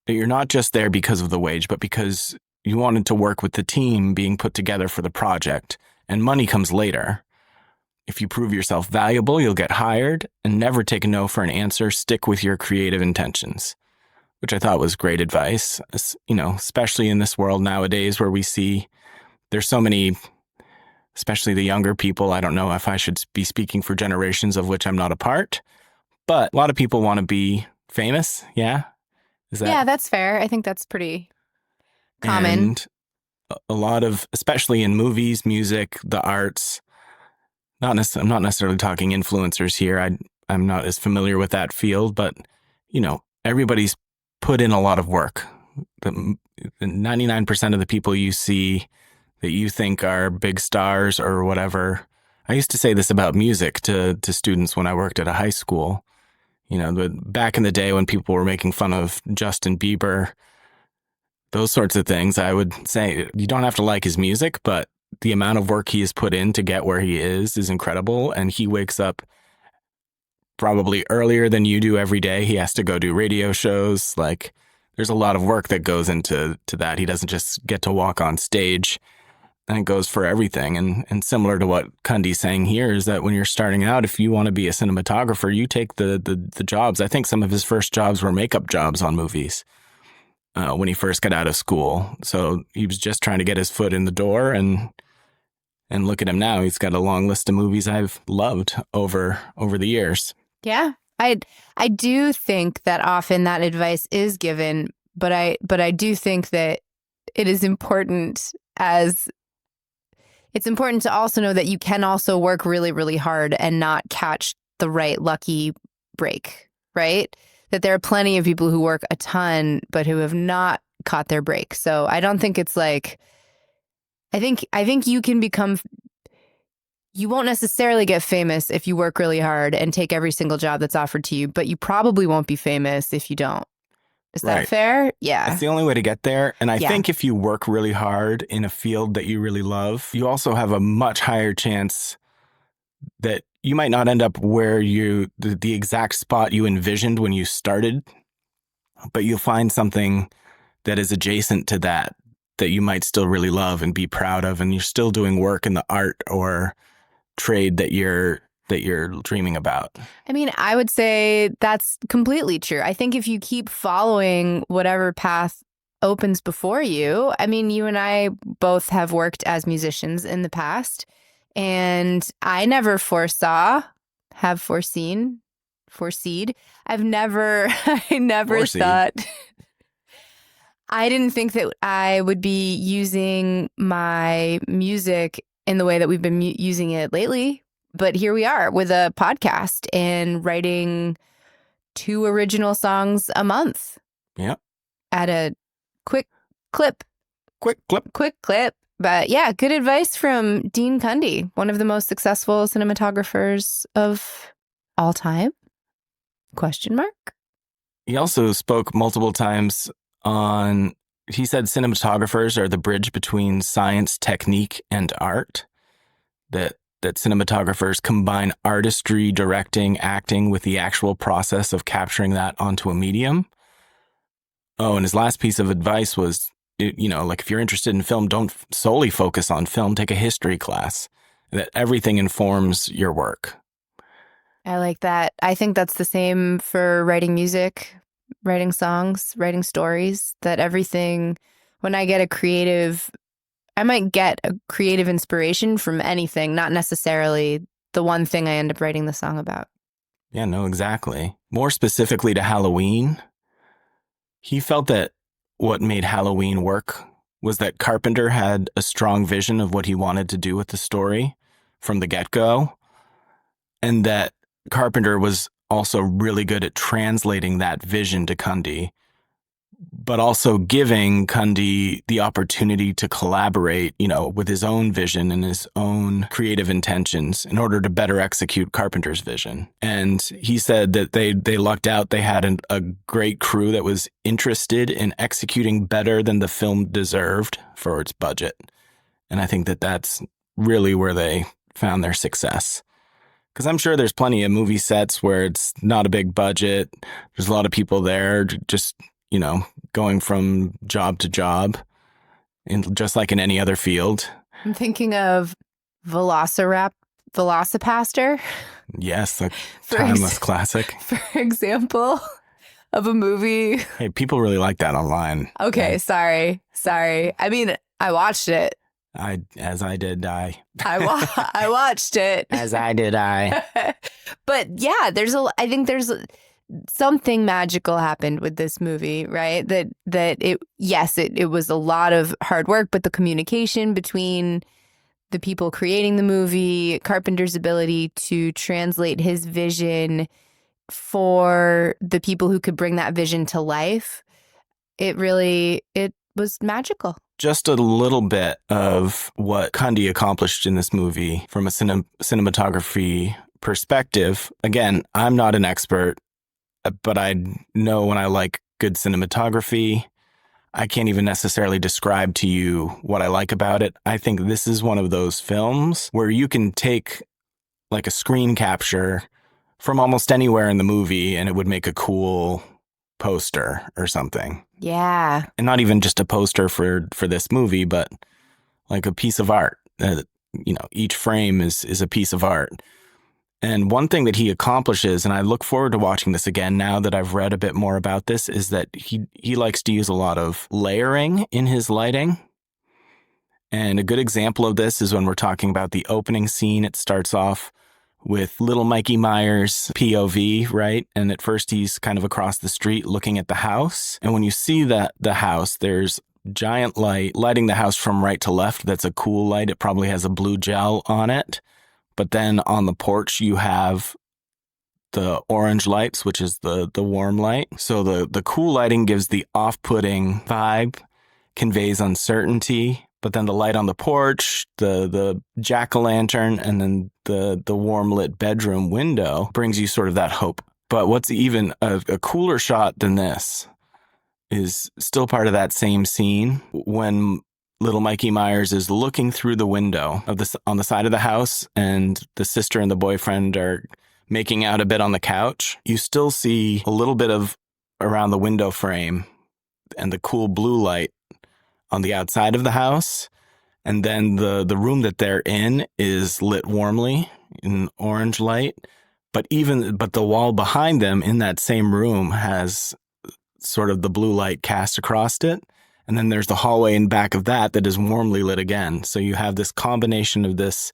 that you're not just there because of the wage, but because you wanted to work with the team being put together for the project, and money comes later. If you prove yourself valuable, you'll get hired, and never take a no for an answer. Stick with your creative intentions, which I thought was great advice, you know, especially in this world nowadays where we see there's so many, especially the younger people. I don't know if I should be speaking for generations of which I'm not a part, but a lot of people want to be famous. Yeah. Yeah, that's fair. I think that's pretty common. And a lot of, especially in movies, music, the arts, I'm not necessarily talking influencers here. I'm not as familiar with that field, but, you know, everybody's put in a lot of work. The 99% of the people you see that you think are big stars or whatever. I used to say this about music to students when I worked at a high school. You know, back in the day when people were making fun of Justin Bieber, those sorts of things, I would say you don't have to like his music, but the amount of work he has put in to get where he is incredible. And he wakes up probably earlier than you do every day. He has to go do radio shows. Like, there's a lot of work that goes into that. He doesn't just get to walk on stage, and it goes for everything. And similar to what Cundey's saying here is that when you're starting out, if you want to be a cinematographer, you take the jobs. I think some of his first jobs were makeup jobs on movies when he first got out of school. So he was just trying to get his foot in the door, and look at him now. He's got a long list of movies I've loved over the years. Yeah. I do think that often that advice is given, but I do think that it is important it's important to also know that you can also work really, really hard and not catch the right lucky break, right? That there are plenty of people who work a ton, but who have not caught their break. So I don't think it's like, I think you can become, you won't necessarily get famous if you work really hard and take every single job that's offered to you, but you probably won't be famous if you don't. Is that fair? Yeah. That's the only way to get there. And I think if you work really hard in a field that you really love, you also have a much higher chance that you might not end up where the exact spot you envisioned when you started, but you'll find something that is adjacent to that you might still really love and be proud of, and you're still doing work in the art or trade that you're dreaming about. I mean, I would say that's completely true. I think if you keep following whatever path opens before you, I mean, you and I both have worked as musicians in the past, and I never foreseed. I never thought, I didn't think that I would be using my music in the way that we've been using it lately. But here we are with a podcast and writing 2 original songs a month. Yeah. At a quick clip. Quick clip. But yeah, good advice from Dean Cundey, one of the most successful cinematographers of all time? ? He also spoke multiple times he said cinematographers are the bridge between science, technique, and art. That cinematographers combine artistry, directing, acting with the actual process of capturing that onto a medium. Oh, and his last piece of advice was, like if you're interested in film, don't solely focus on film, take a history class. That everything informs your work. I like that. I think that's the same for writing music, writing songs, writing stories, that everything, when I might get a creative inspiration from anything, not necessarily the one thing I end up writing the song about. Yeah, no, exactly. More specifically to Halloween, he felt that what made Halloween work was that Carpenter had a strong vision of what he wanted to do with the story from the get-go, and that Carpenter was also really good at translating that vision to Cundey, but also giving Cundey the opportunity to collaborate, with his own vision and his own creative intentions in order to better execute Carpenter's vision. And he said that they lucked out. They had a great crew that was interested in executing better than the film deserved for its budget. And I think that that's really where they found their success. Because I'm sure there's plenty of movie sets where it's not a big budget. There's a lot of people there just going from job to job, and just like in any other field. I'm thinking of Velocipaster. Yes, a timeless classic. For example, of a movie. Hey, people really like that online. Okay, yeah. Sorry. I mean, I watched it. I watched it. As I did I. But yeah, I think there's something magical happened with this movie, right? That it was a lot of hard work, but the communication between the people creating the movie, Carpenter's ability to translate his vision for the people who could bring that vision to life, it was magical. Just a little bit of what Cundey accomplished in this movie from a cinematography perspective. Again, I'm not an expert, but I know when I like good cinematography. I can't even necessarily describe to you what I like about it. I think this is one of those films where you can take like a screen capture from almost anywhere in the movie and it would make a cool poster or something. Yeah. And not even just a poster for this movie, but like a piece of art. Each frame is a piece of art. And one thing that he accomplishes, and I look forward to watching this again now that I've read a bit more about this, is that he likes to use a lot of layering in his lighting. And a good example of this is when we're talking about the opening scene. It starts off with little Mikey Myers' POV, right? And at first he's kind of across the street looking at the house. And when you see the house, there's giant light lighting the house from right to left. That's a cool light. It probably has a blue gel on it. But then on the porch, you have the orange lights, which is the warm light. So the cool lighting gives the off-putting vibe, conveys uncertainty. But then the light on the porch, the jack-o'-lantern, and then the warm lit bedroom window brings you sort of that hope. But what's even a cooler shot than this is still part of that same scene when little Mikey Myers is looking through the window on the side of the house, and the sister and the boyfriend are making out a bit on the couch. You still see a little bit of around the window frame and the cool blue light on the outside of the house. And then the room that they're in is lit warmly in orange light. But the wall behind them in that same room has sort of the blue light cast across it. And then there's the hallway in back of that is warmly lit again. So you have this combination of this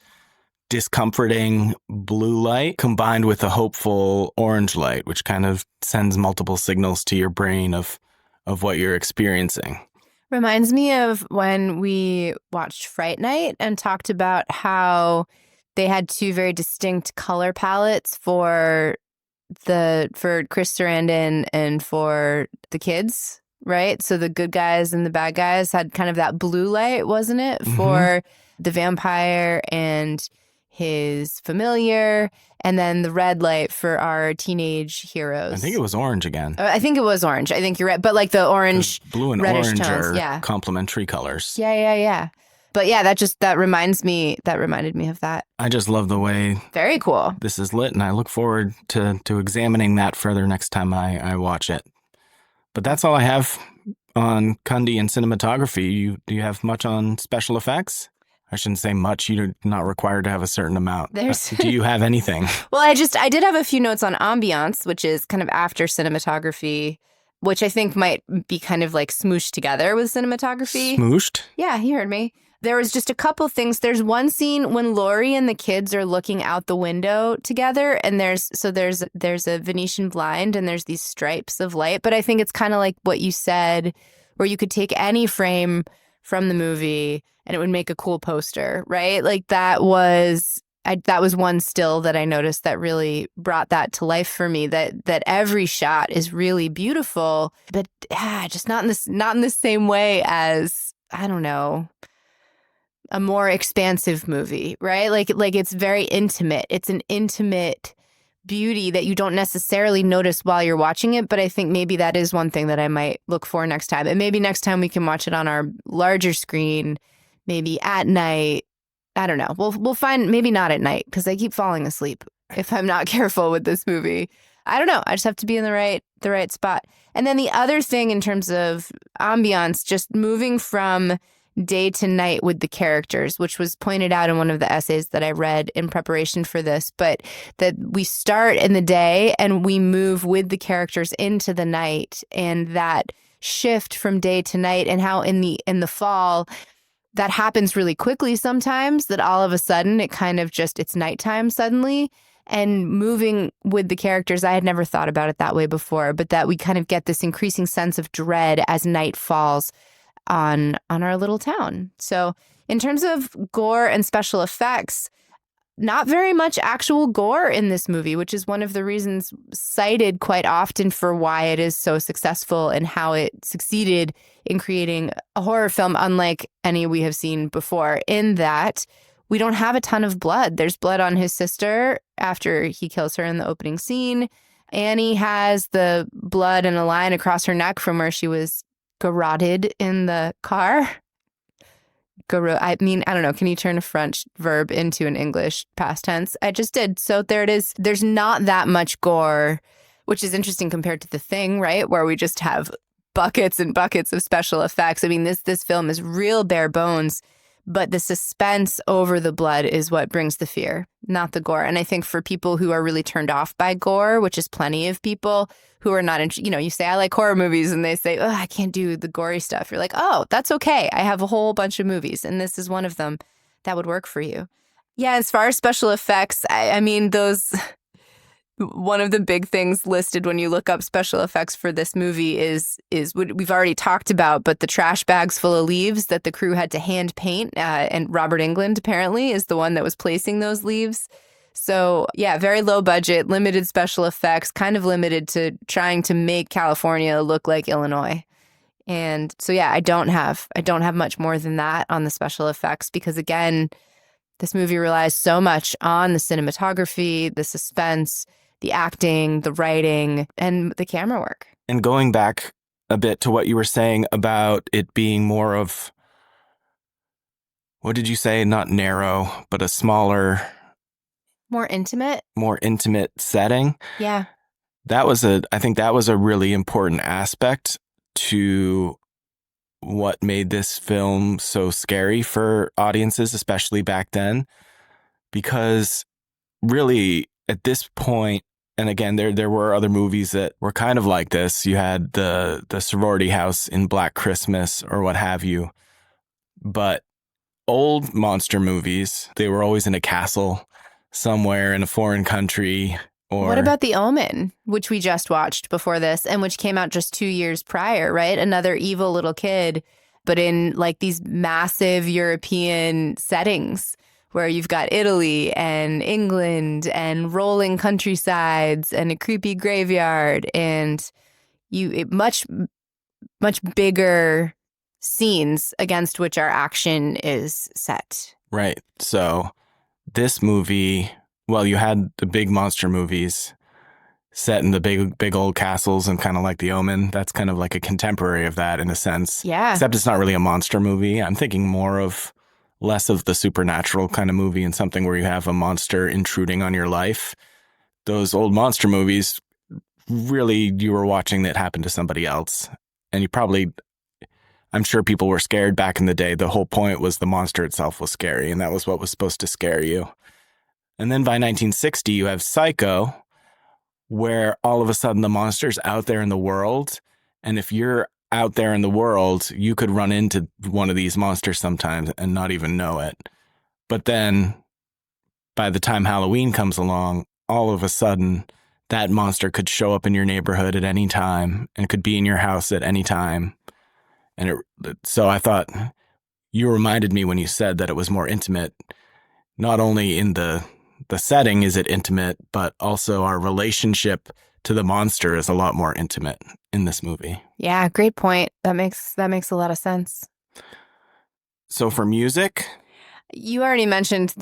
discomforting blue light combined with a hopeful orange light, which kind of sends multiple signals to your brain of what you're experiencing. Reminds me of when we watched Fright Night and talked about how they had two very distinct color palettes for Chris Sarandon and for the kids, right? So the good guys and the bad guys had kind of that blue light, wasn't it? Mm-hmm. For the vampire and his familiar, and then the red light for our teenage heroes. I think it was orange again. I think it was orange. I think you're right. But like the orange, blue and reddish orange tones, are complementary colors. Yeah. But yeah, that reminded me of that. I just love the way very cool this is lit, and I look forward to examining that further next time I watch it. But that's all I have on Cundey and cinematography. Do you have much on special effects? I shouldn't say much. You're not required to have a certain amount. Do you have anything? Well, I did have a few notes on ambiance, which is kind of after cinematography, which I think might be kind of like smooshed together with cinematography. Smooshed? Yeah, he heard me. There was just a couple things. There's one scene when Laurie and the kids are looking out the window together, and there's a Venetian blind, and there's these stripes of light. But I think it's kind of like what you said, where you could take any frame from the movie and it would make a cool poster, right? Like that was one still that I noticed that really brought that to life for me, that every shot is really beautiful, but just not in the same way as, I don't know, a more expansive movie, right? Like it's very intimate. It's an intimate beauty that you don't necessarily notice while you're watching it, but I think maybe that is one thing that I might look for next time. And maybe next time we can watch it on our larger screen, maybe at night. I don't know. We'll find, maybe not at night, because I keep falling asleep if I'm not careful with this movie. I don't know. I just have to be in the right spot. And then the other thing in terms of ambiance, just moving from day to night with the characters, which was pointed out in one of the essays that I read in preparation for this, but that we start in the day and we move with the characters into the night, and that shift from day to night, and how in the fall that happens really quickly sometimes, that all of a sudden it kind of just, it's nighttime suddenly. And moving with the characters, I had never thought about it that way before, but that we kind of get this increasing sense of dread as night falls on our little town. So in terms of gore and special effects, not very much actual gore in this movie, which is one of the reasons cited quite often for why it is so successful and how it succeeded in creating a horror film unlike any we have seen before, in that we don't have a ton of blood. There's blood on his sister after he kills her in the opening scene. Annie has the blood and a line across her neck from where she was garroted in the car. I don't know. Can you turn a French verb into an English past tense? I just did. So there it is. There's not that much gore, which is interesting compared to The Thing, right? Where we just have buckets and buckets of special effects. I mean, this film is real bare bones, but the suspense over the blood is what brings the fear, not the gore. And I think for people who are really turned off by gore, which is plenty of people who are not, you say, I like horror movies, and they say, oh, I can't do the gory stuff. You're like, oh, that's okay. I have a whole bunch of movies, and this is one of them that would work for you. Yeah, as far as special effects, I mean, those... One of the big things listed when you look up special effects for this movie is what we've already talked about, but the trash bags full of leaves that the crew had to hand paint, and Robert Englund apparently is the one that was placing those leaves. So yeah, very low budget, limited special effects, kind of limited to trying to make California look like Illinois. And so yeah, I don't have much more than that on the special effects because again, this movie relies so much on the cinematography, the suspense, the acting, the writing, and the camera work. And going back a bit to what you were saying about it being more of, what did you say? Not narrow, but a smaller... More intimate setting. Yeah. I think that was a really important aspect to what made this film so scary for audiences, especially back then. Because really, at this point, and again, there were other movies that were kind of like this. You had the sorority house in Black Christmas or what have you. But old monster movies, they were always in a castle somewhere in a foreign country. Or what about The Omen, which we just watched before this and which came out just 2 years prior, right? Another evil little kid, but in like these massive European settings where you've got Italy and England and rolling countrysides and a creepy graveyard and much bigger scenes against which our action is set. Right. So this movie, well, you had the big monster movies set in the big old castles and kind of like The Omen. That's kind of like a contemporary of that in a sense. Yeah. Except it's not really a monster movie. I'm thinking less of the supernatural kind of movie and something where you have a monster intruding on your life. Those old monster movies, really, you were watching that happen to somebody else. And I'm sure people were scared back in the day. The whole point was the monster itself was scary, and that was what was supposed to scare you. And then by 1960, you have Psycho, where all of a sudden the monster's out there in the world. And if you're out there in the world, you could run into one of these monsters sometimes and not even know it. But then by the time Halloween comes along, all of a sudden that monster could show up in your neighborhood at any time and could be in your house at any time. And so I thought you reminded me when you said that it was more intimate, not only in the setting is it intimate, but also our relationship to the monster is a lot more intimate in this movie. Yeah, great point. That makes a lot of sense. So for music, you already mentioned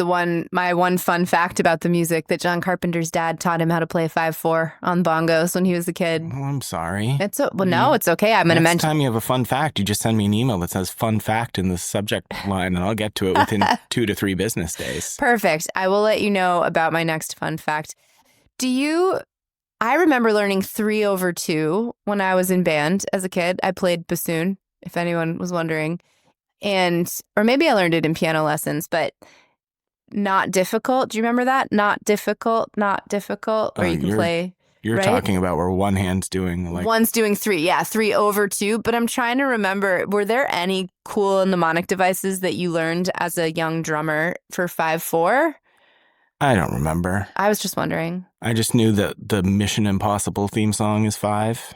my one fun fact about the music that John Carpenter's dad taught him how to play 5/4 on bongos when he was a kid. Oh, I'm sorry. No, it's okay. I'm going to mention. Next time you have a fun fact, you just send me an email that says fun fact in the subject line, and I'll get to it within 2 to 3 business days. Perfect. I will let you know about my next fun fact. I remember learning 3/2 when I was in band as a kid. I played bassoon, if anyone was wondering. Or maybe I learned it in piano lessons, but not difficult. Do you remember that? Not difficult. Or you can play. You're right? talking about where one hand's doing like... One's doing 3. Yeah, 3/2. But I'm trying to remember, were there any cool mnemonic devices that you learned as a young drummer for 5/4? I don't remember. I was just wondering. I just knew that the Mission Impossible theme song is 5.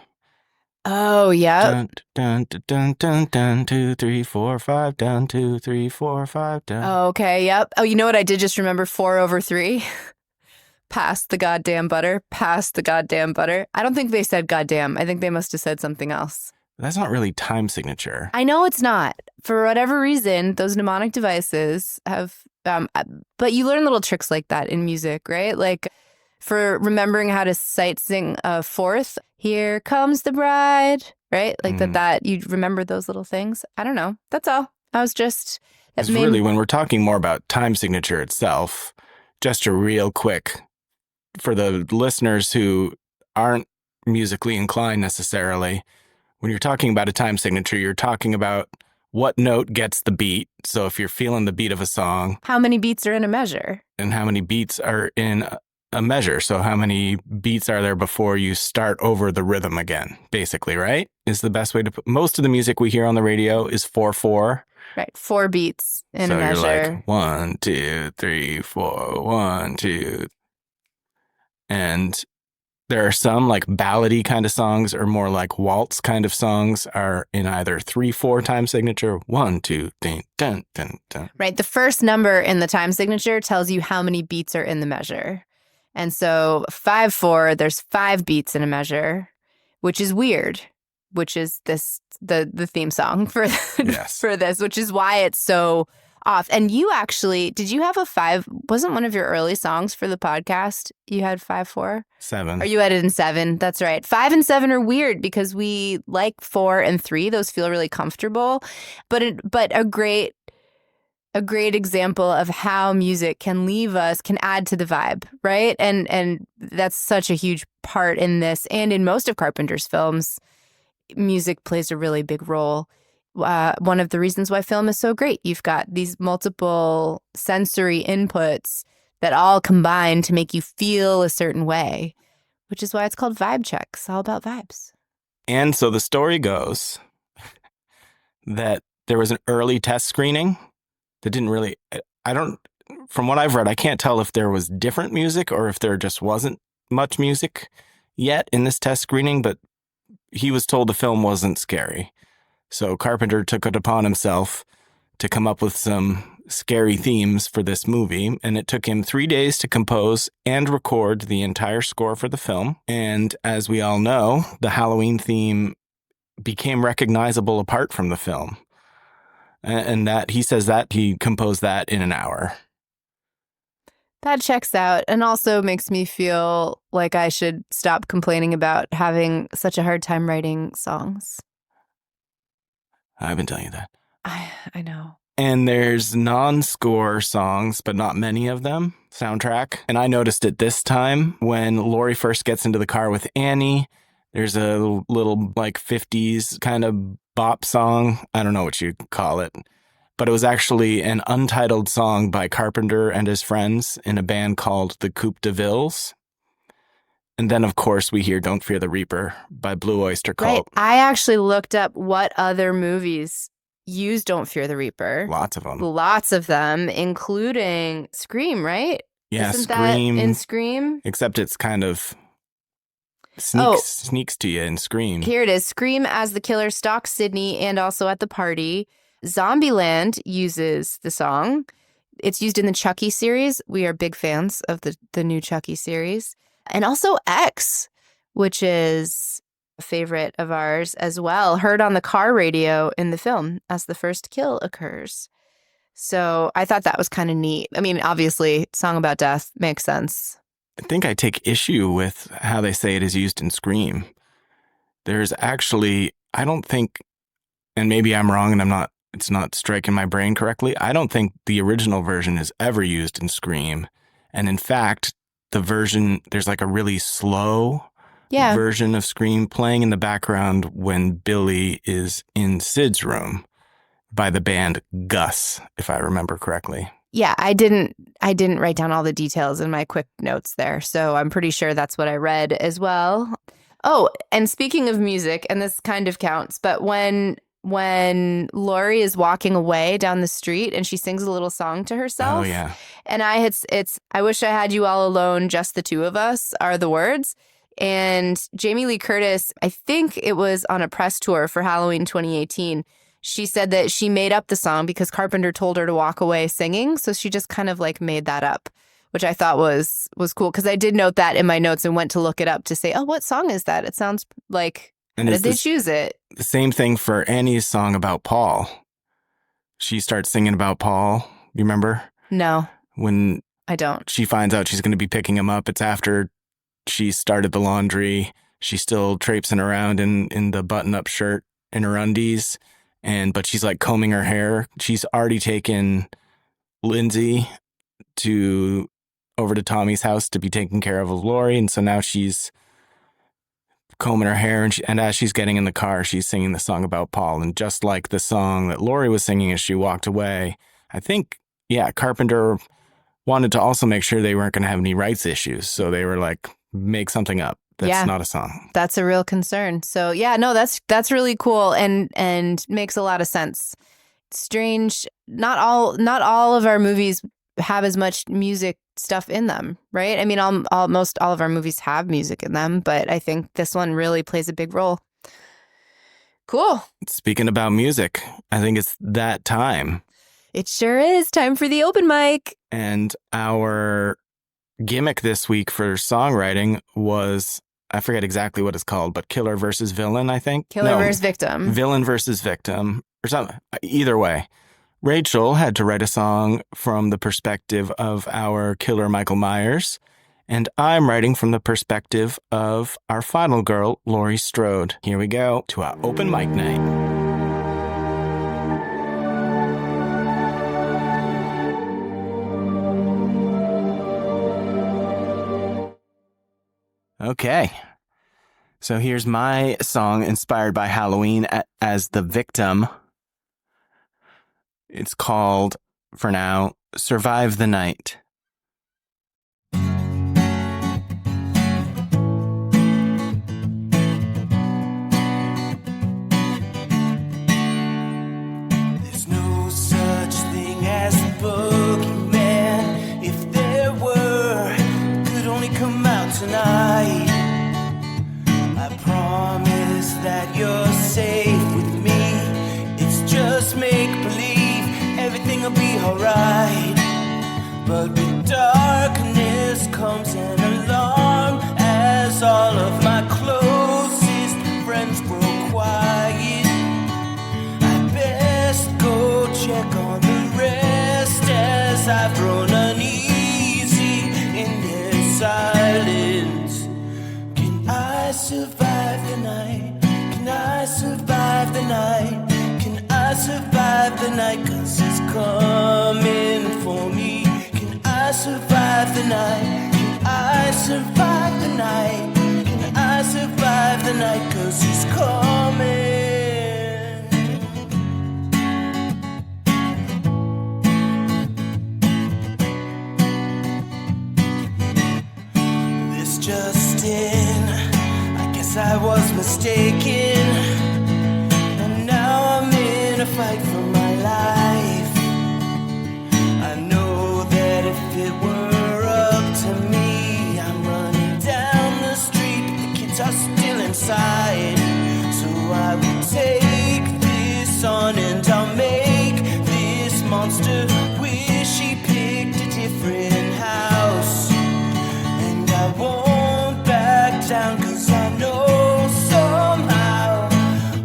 Oh, yeah. Dun, dun, dun, dun, dun, 2, 3, 4, 5, down, 2, 3, 4, 5, down. Oh, okay, yep. Oh, you know what I did just remember? 4/3. Pass the goddamn butter. Pass the goddamn butter. I don't think they said goddamn. I think they must have said something else. That's not really time signature. I know it's not. For whatever reason, those mnemonic devices have... but you learn little tricks like that in music, right? Like for remembering how to sight sing a fourth. Here comes the bride, right? Like that you remember those little things. I don't know. That's all. I was just... It's really, when we're talking more about time signature itself, just a real quick, for the listeners who aren't musically inclined necessarily, when you're talking about a time signature, you're talking about what note gets the beat. So if you're feeling the beat of a song... How many beats are in a measure? And how many beats are in a measure. So how many beats are there before you start over the rhythm again, basically, right? Is the best way to put... Most of the music we hear on the radio is 4/4. Right, 4 beats in a measure. So you're like 1, 2, 3, 4, 1, 2. And there are some like ballady kind of songs or more like waltz kind of songs are in either 3/4 time signature, 1, 2, dun, dun, dun, dun. Right, the first number in the time signature tells you how many beats are in the measure. And so 5/4, there's 5 beats in a measure, which is weird, which is the theme song for for this, which is why it's so off. And you actually, did you have a 5? Wasn't one of your early songs for the podcast? You had 5/4? 7. Or you had it in 7. That's right. 5 and 7 are weird because we like 4 and 3. Those feel really comfortable. But a great example of how music can add to the vibe, right? And that's such a huge part in this and in most of Carpenter's films. Music plays a really big role. One of the reasons why film is so great. You've got these multiple sensory inputs that all combine to make you feel a certain way, which is why it's called Vibe Check. It's all about vibes. And so the story goes that there was an early test screening that didn't really, from what I've read, I can't tell if there was different music or if there just wasn't much music yet in this test screening, but he was told the film wasn't scary. So Carpenter took it upon himself to come up with some scary themes for this movie, and it took him 3 days to compose and record the entire score for the film. And as we all know, the Halloween theme became recognizable apart from the film. And that he says that he composed that in an hour. That checks out and also makes me feel like I should stop complaining about having such a hard time writing songs. I've been telling you that. I know. And there's non-score songs, but not many of them, soundtrack. And I noticed it this time when Laurie first gets into the car with Annie. There's a little like 50s kind of bop song. I don't know what you call it. But it was actually an untitled song by Carpenter and his friends in a band called the Coupe de Villes. And then, of course, we hear Don't Fear the Reaper by Blue Oyster Cult. Right. I actually looked up what other movies use Don't Fear the Reaper. Lots of them. Lots of them, including Scream, right? Yeah, Isn't Scream. That in Scream? Except it's kind of sneaks to you in Scream. Here it is. Scream as the killer stalks Sydney and also at the party. Zombieland uses the song. It's used in the Chucky series. We are big fans of the new Chucky series. And also X, which is a favorite of ours as well, heard on the car radio in the film as the first kill occurs. So I thought that was kind of neat. I mean, obviously, song about death makes sense. I think I take issue with how they say it is used in Scream. There's actually, I don't think, and maybe I'm wrong and it's not striking my brain correctly. I don't think the original version is ever used in Scream. And in fact, the version, there's like a really slow version of Scream playing in the background when Billy is in Sid's room by the band Gus, if I remember correctly. Yeah, I didn't write down all the details in my quick notes there, so I'm pretty sure that's what I read as well. Oh, and speaking of music, and this kind of counts, but when Laurie is walking away down the street and she sings a little song to herself. Oh, yeah. And it's I wish I had you all alone, just the two of us are the words. And Jamie Lee Curtis, I think it was on a press tour for Halloween 2018. She said that she made up the song because Carpenter told her to walk away singing. So she just kind of like made that up, which I thought was cool because I did note that in my notes and went to look it up to say, oh, what song is that? It sounds like... And how did they choose it? The same thing for Annie's song about Paul. She starts singing about Paul. You remember? No. When I don't. She finds out she's going to be picking him up. It's after she started the laundry. She's still traipsing around in the button-up shirt in her undies, but she's like combing her hair. She's already taken Lindsay over to Tommy's house to be taken care of Laurie, and so now she's combing her hair, and as she's getting in the car, she's singing the song about Paul. And just like the song that Laurie was singing as she walked away, I think, Carpenter wanted to also make sure they weren't going to have any rights issues, so they were like, make something up that's not a song. That's a real concern. So that's really cool and makes a lot of sense. Strange. Not all of our movies have as much music stuff in them, right? I mean, almost all of our movies have music in them, but I think this one really plays a big role. Cool. Speaking about music, I think it's that time. It sure is time for the open mic. And our gimmick this week for songwriting was, I forget exactly what it's called, but killer versus villain, I think. Killer versus victim. Villain versus victim or something. Either way. Rachel had to write a song from the perspective of our killer Michael Myers, and I'm writing from the perspective of our final girl, Laurie Strode. Here we go to our open mic night. Okay, so here's my song inspired by Halloween as the victim. It's called, for now, Survive the Night. There's no such thing as a boogeyman. If there were, could only come out tonight. I promise that you're safe with me. It's just make-believe. Everything will be alright. But with darkness comes an alarm, as all of my closest friends grow quiet. I best go check on the rest, as I've grown uneasy in their silence. Can I survive the night? Can I survive the night? Can I survive the night? 'Cause it's coming for me. Can I survive the night? Can I survive the night? Can I survive the night? 'Cause he's coming. This just in, I guess I was mistaken, and now I'm in a fight for my life. I know that if it were up to me, I'm running down the street, but the kids are still inside. So I will take this on and I'll make this monster wish he picked a different house. And I won't back down, 'cause I know somehow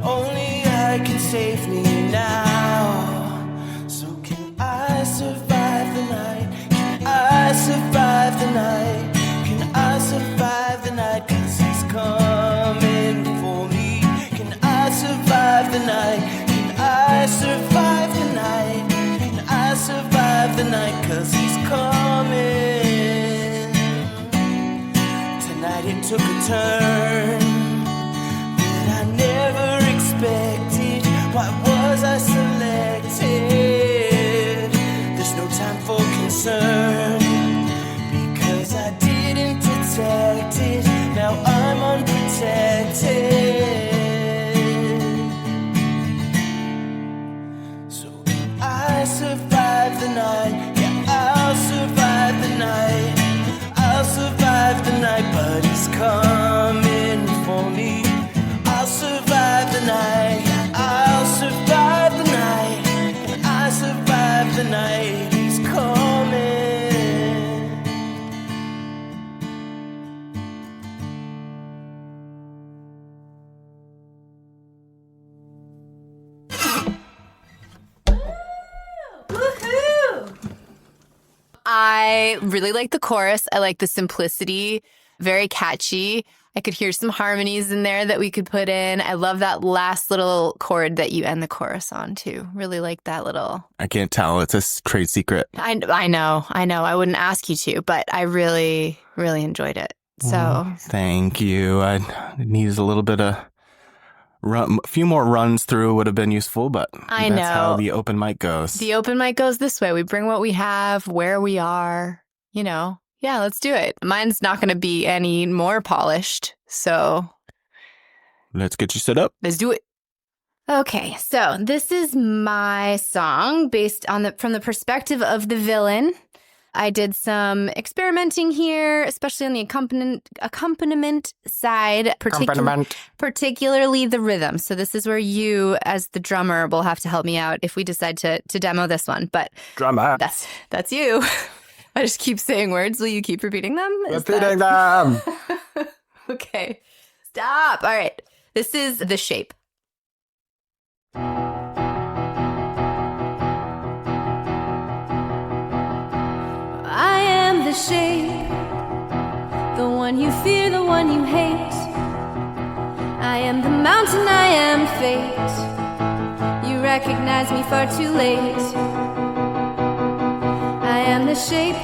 only I can save me now. So can I survive the night? Can I survive the night? Can I survive the night? 'Cause he's coming for me. Can I survive the night? Can I survive the night? Can I survive the night? 'Cause he's coming. Tonight it took a turn that I never expected. Why was I selected? There's no time for concern, because I didn't detect it. Now I'm unprotected. So I survive the night. Yeah, I'll survive the night. I'll survive the night, but he's coming I really like the chorus. I like the simplicity, very catchy. I could hear some harmonies in there that we could put in. I love that last little chord that you end the chorus on, too. Really like that little... I can't tell. It's a trade secret. I know. I wouldn't ask you to, but I really, really enjoyed it. So thank you. I needed a little bit of... a few more runs through would have been useful, but I that's know how the open mic goes. The open mic goes this way. We bring what we have, where we are, Yeah, let's do it. Mine's not going to be any more polished, so... Let's get you set up. Let's do it. Okay, so this is my song based on from the perspective of the villain. I did some experimenting here, especially on the accompaniment side, particularly the rhythm. So this is where you, as the drummer, will have to help me out if we decide to demo this one. But drummer, that's you. I just keep saying words. Will you keep repeating them? Repeating them. Okay. Stop. All right. This is The Shape. I am the shape, the one you fear, the one you hate. I am the mountain, I am fate. You recognize me far too late. I am the shape.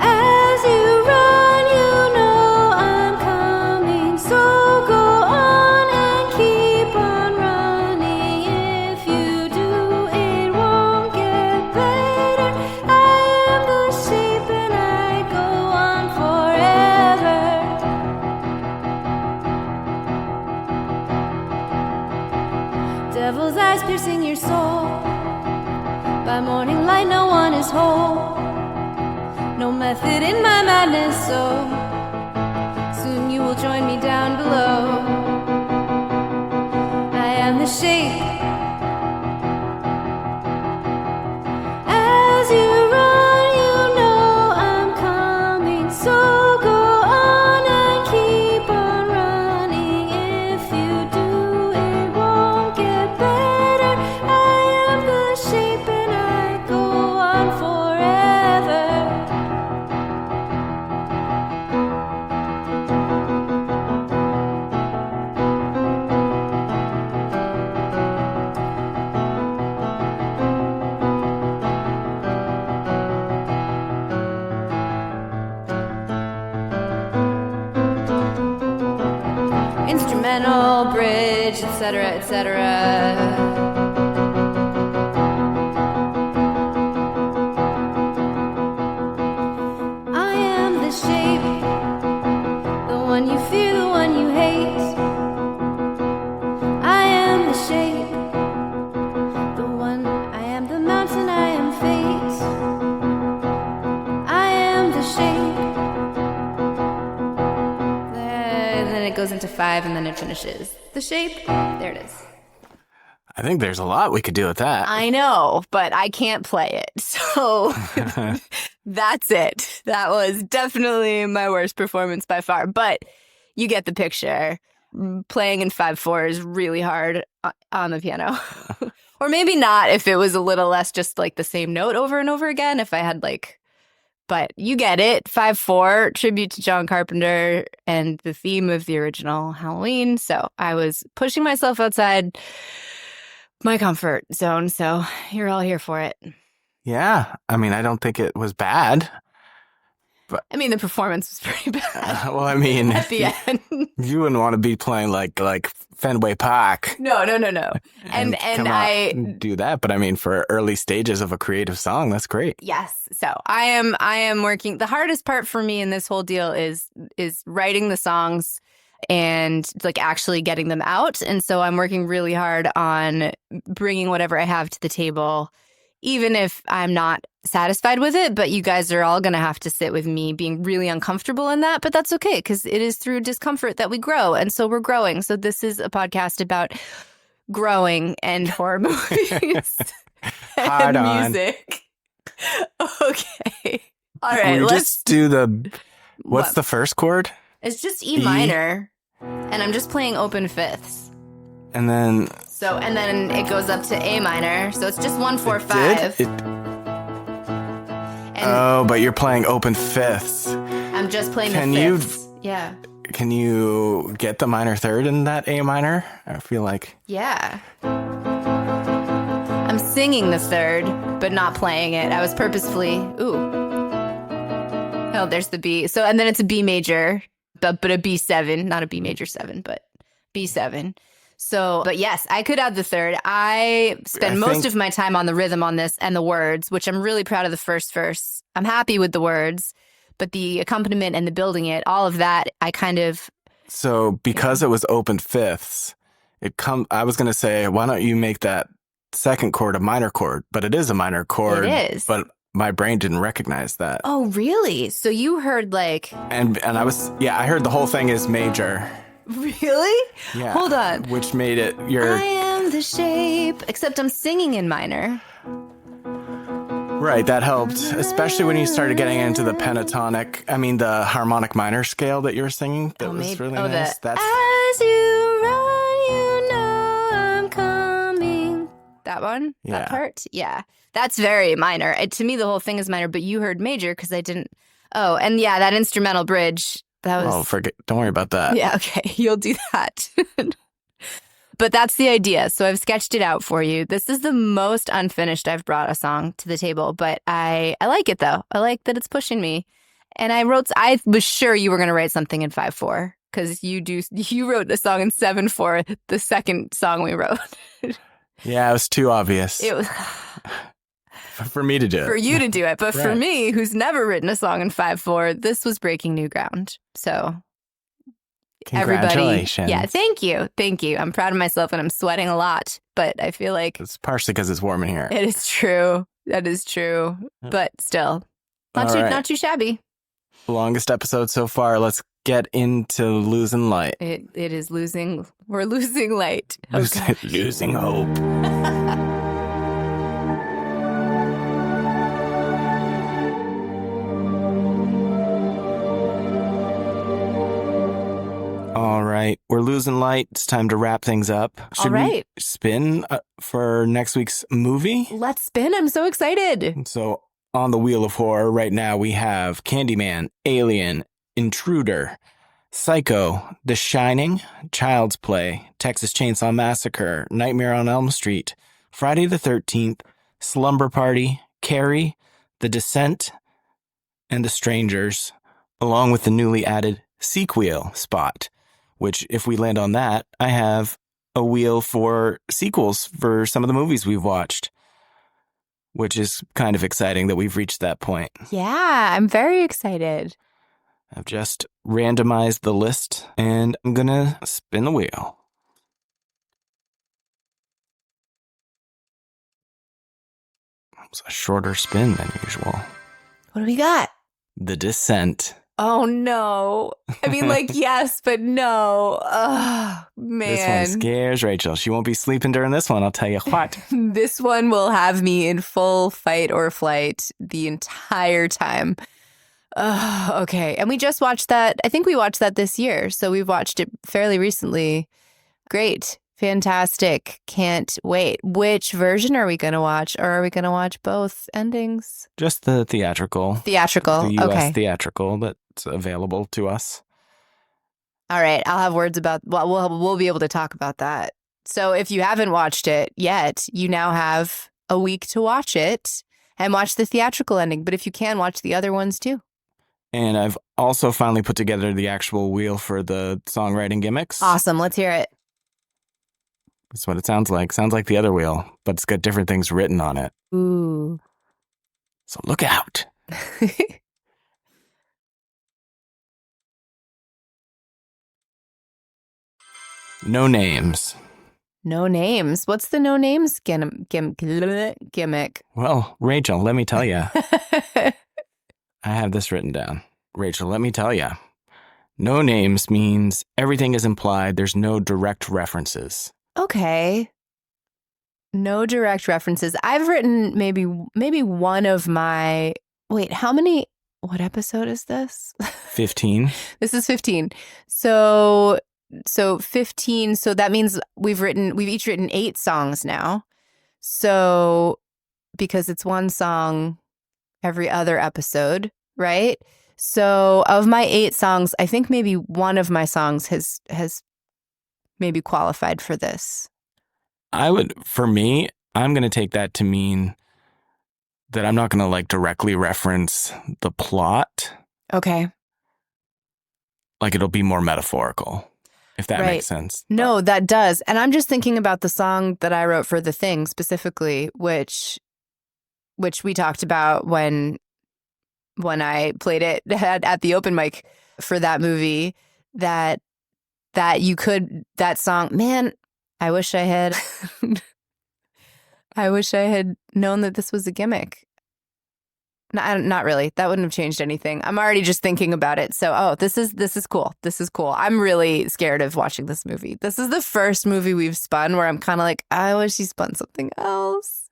As you run, you know I'm coming. So go on and keep on running. If you do, it won't get better. I am the shape and I go on forever. Devil's eyes piercing your soul. By morning light, no one is whole. No method in my madness, so soon you will join me down below. I am the shape. As you run, you know I'm coming. So go on and keep on running. If you do, it won't get better. I am the shape and I go on forever. Instrumental, bridge, etc., etc. I am the shape, the one you fear, the one you hate. I am the shape, the one, I am the mountain, I am fate. I am the shape. And then it goes into 5 and then it finishes. The shape, there it is. I think there's a lot we could do with that. I know, but I can't play it. So that's it. That was definitely my worst performance by far. But you get the picture. Playing in 5/4 is really hard on the piano. Or maybe not if it was a little less just like the same note over and over again. If I had but you get it. 5/4, tribute to John Carpenter and the theme of the original Halloween. So I was pushing myself outside my comfort zone. So you're all here for it. Yeah. I mean, I don't think it was bad. But I mean, the performance was pretty bad. well, I mean, at the end. You wouldn't want to be playing like Fenway Park. No. And I do that, but I mean, for early stages of a creative song, that's great. Yes. So I am working. The hardest part for me in this whole deal is writing the songs and actually getting them out. And so I'm working really hard on bringing whatever I have to the table, even if I'm not satisfied with it. But you guys are all going to have to sit with me being really uncomfortable in that. But that's okay, because it is through discomfort that we grow. And so we're growing. So this is a podcast about growing and horror movies Hard and music. Okay. All right. Let's just do what's the first chord? It's just E minor. And I'm just playing open fifths. And then So, and then it goes up to A minor. So it's just 1, 4, 5. Oh, but you're playing open fifths. I'm just playing Can the you- fifths. Yeah. Can you get the minor third in that A minor? I feel like. Yeah. I'm singing the third, but not playing it. I was purposefully, Oh, there's the B. So, and then it's a B major, but a B7, not a B major 7, but B7. So, but yes, I could add the third. I spend most of my time on the rhythm on this and the words, which I'm really proud of the first verse. I'm happy with the words, but the accompaniment and the building it, all of that, I kind of. So because it was open fifths, I was going to say, why don't you make that second chord a minor chord? But it is a minor chord. It is. But my brain didn't recognize that. Oh, really? So you heard like. And I heard the whole thing is major. Really? Yeah. Hold on. Which made it I am the shape. Except I'm singing in minor. Right, that helped, especially when you started getting into the the harmonic minor scale that you were singing. That was really nice. As you run, you know I'm coming. That one? Yeah. That part? Yeah. That's very minor. To me, the whole thing is minor, but you heard major because I didn't. Oh, and yeah, that instrumental bridge. That was. Oh, don't worry about that. Yeah, okay. You'll do that. But that's the idea. So I've sketched it out for you. This is the most unfinished I've brought a song to the table, but I like it though. I like that it's pushing me. And I was sure you were going to write something in 5/4 because you wrote the song in 7/4, the second song we wrote. Yeah, it was too obvious. It was for me to do it. For you to do it. But for Right. me, who's never written a song in 5/4, this was breaking new ground. So Congratulations. everybody. Yeah, thank you. Thank you. I'm proud of myself and I'm sweating a lot, but I feel like It's partially because it's warm in here. it is true. That is true. But still, not too shabby. Longest episode so far. Let's get into losing light. It is losing. We're losing light. Oh, gosh. Losing hope. All right, we're losing light. It's time to wrap things up. Should we spin for next week's movie? Let's spin. I'm so excited. So on the Wheel of Horror right now, we have Candyman, Alien, Intruder, Psycho, The Shining, Child's Play, Texas Chainsaw Massacre, Nightmare on Elm Street, Friday the 13th, Slumber Party, Carrie, The Descent, and The Strangers, along with the newly added Sequel spot, which if we land on that, I have a wheel for sequels for some of the movies we've watched, which is kind of exciting that we've reached that point. Yeah, I'm very excited. I've just randomized the list and I'm going to spin the wheel. It's a shorter spin than usual. What do we got? The Descent. Oh, no. I mean, like, yes, but no. Oh, man. This one scares Rachel. She won't be sleeping during this one, I'll tell you what. This one will have me in full fight or flight the entire time. Okay. And we just watched that. I think we watched that this year. So we've watched it fairly recently. Great. Fantastic. Can't wait. Which version are we going to watch? Or are we going to watch both endings? Just the theatrical. Theatrical. The US okay. theatrical that's available to us. All right. I'll have words about, we'll be able to talk about that. So if you haven't watched it yet, you now have a week to watch it and watch the theatrical ending. But if you can, watch the other ones too. And I've also finally put together the actual wheel for the songwriting gimmicks. Awesome. Let's hear it. That's what it sounds like. Sounds like the other wheel, but it's got different things written on it. Ooh. So look out. No names. No names. What's the no names gimmick? Well, Rachel, let me tell you. I have this written down. Rachel, let me tell you. No names means everything is implied. There's no direct references. Okay. No direct references. I've written maybe one of my... Wait, how many... What episode is this? 15. This is 15. So So 15. So that means we've each written 8 songs now. So because it's one song every other episode, right? So of my 8 songs, I think maybe one of my songs has maybe qualified for this. For me, I'm going to take that to mean that I'm not going to like directly reference the plot. Okay. Like it'll be more metaphorical, if that makes sense. No, that does. And I'm just thinking about the song that I wrote for The Thing specifically, which we talked about when I played it at the open mic for that movie, that song, man, I wish I had known that this was a gimmick. Not really. That wouldn't have changed anything. I'm already just thinking about it. So, this is cool. This is cool. I'm really scared of watching this movie. This is the first movie we've spun where I'm kind of like, I wish he spun something else.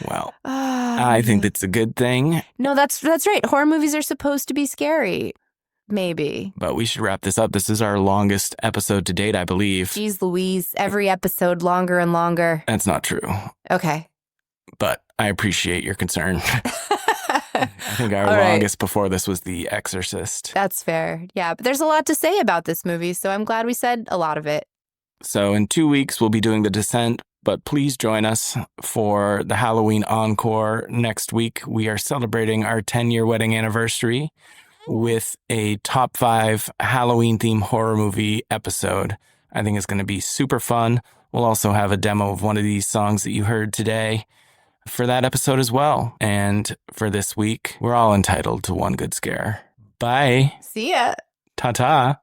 Well, I think that's a good thing. No, that's right. Horror movies are supposed to be scary. Maybe. But we should wrap this up. This is our longest episode to date, I believe. Jeez Louise, every episode longer and longer. That's not true. Okay. But I appreciate your concern. I think our longest before this was The Exorcist. That's fair. Yeah, but there's a lot to say about this movie, so I'm glad we said a lot of it. So in 2 weeks, we'll be doing The Descent, but please join us for the Halloween Encore next week. We are celebrating our 10-year wedding anniversary with a top 5 Halloween-themed horror movie episode. I think it's going to be super fun. We'll also have a demo of one of these songs that you heard today for that episode as well. And for this week, we're all entitled to one good scare. Bye. See ya. Ta-ta.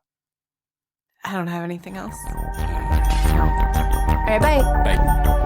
I don't have anything else. All right, bye. Bye.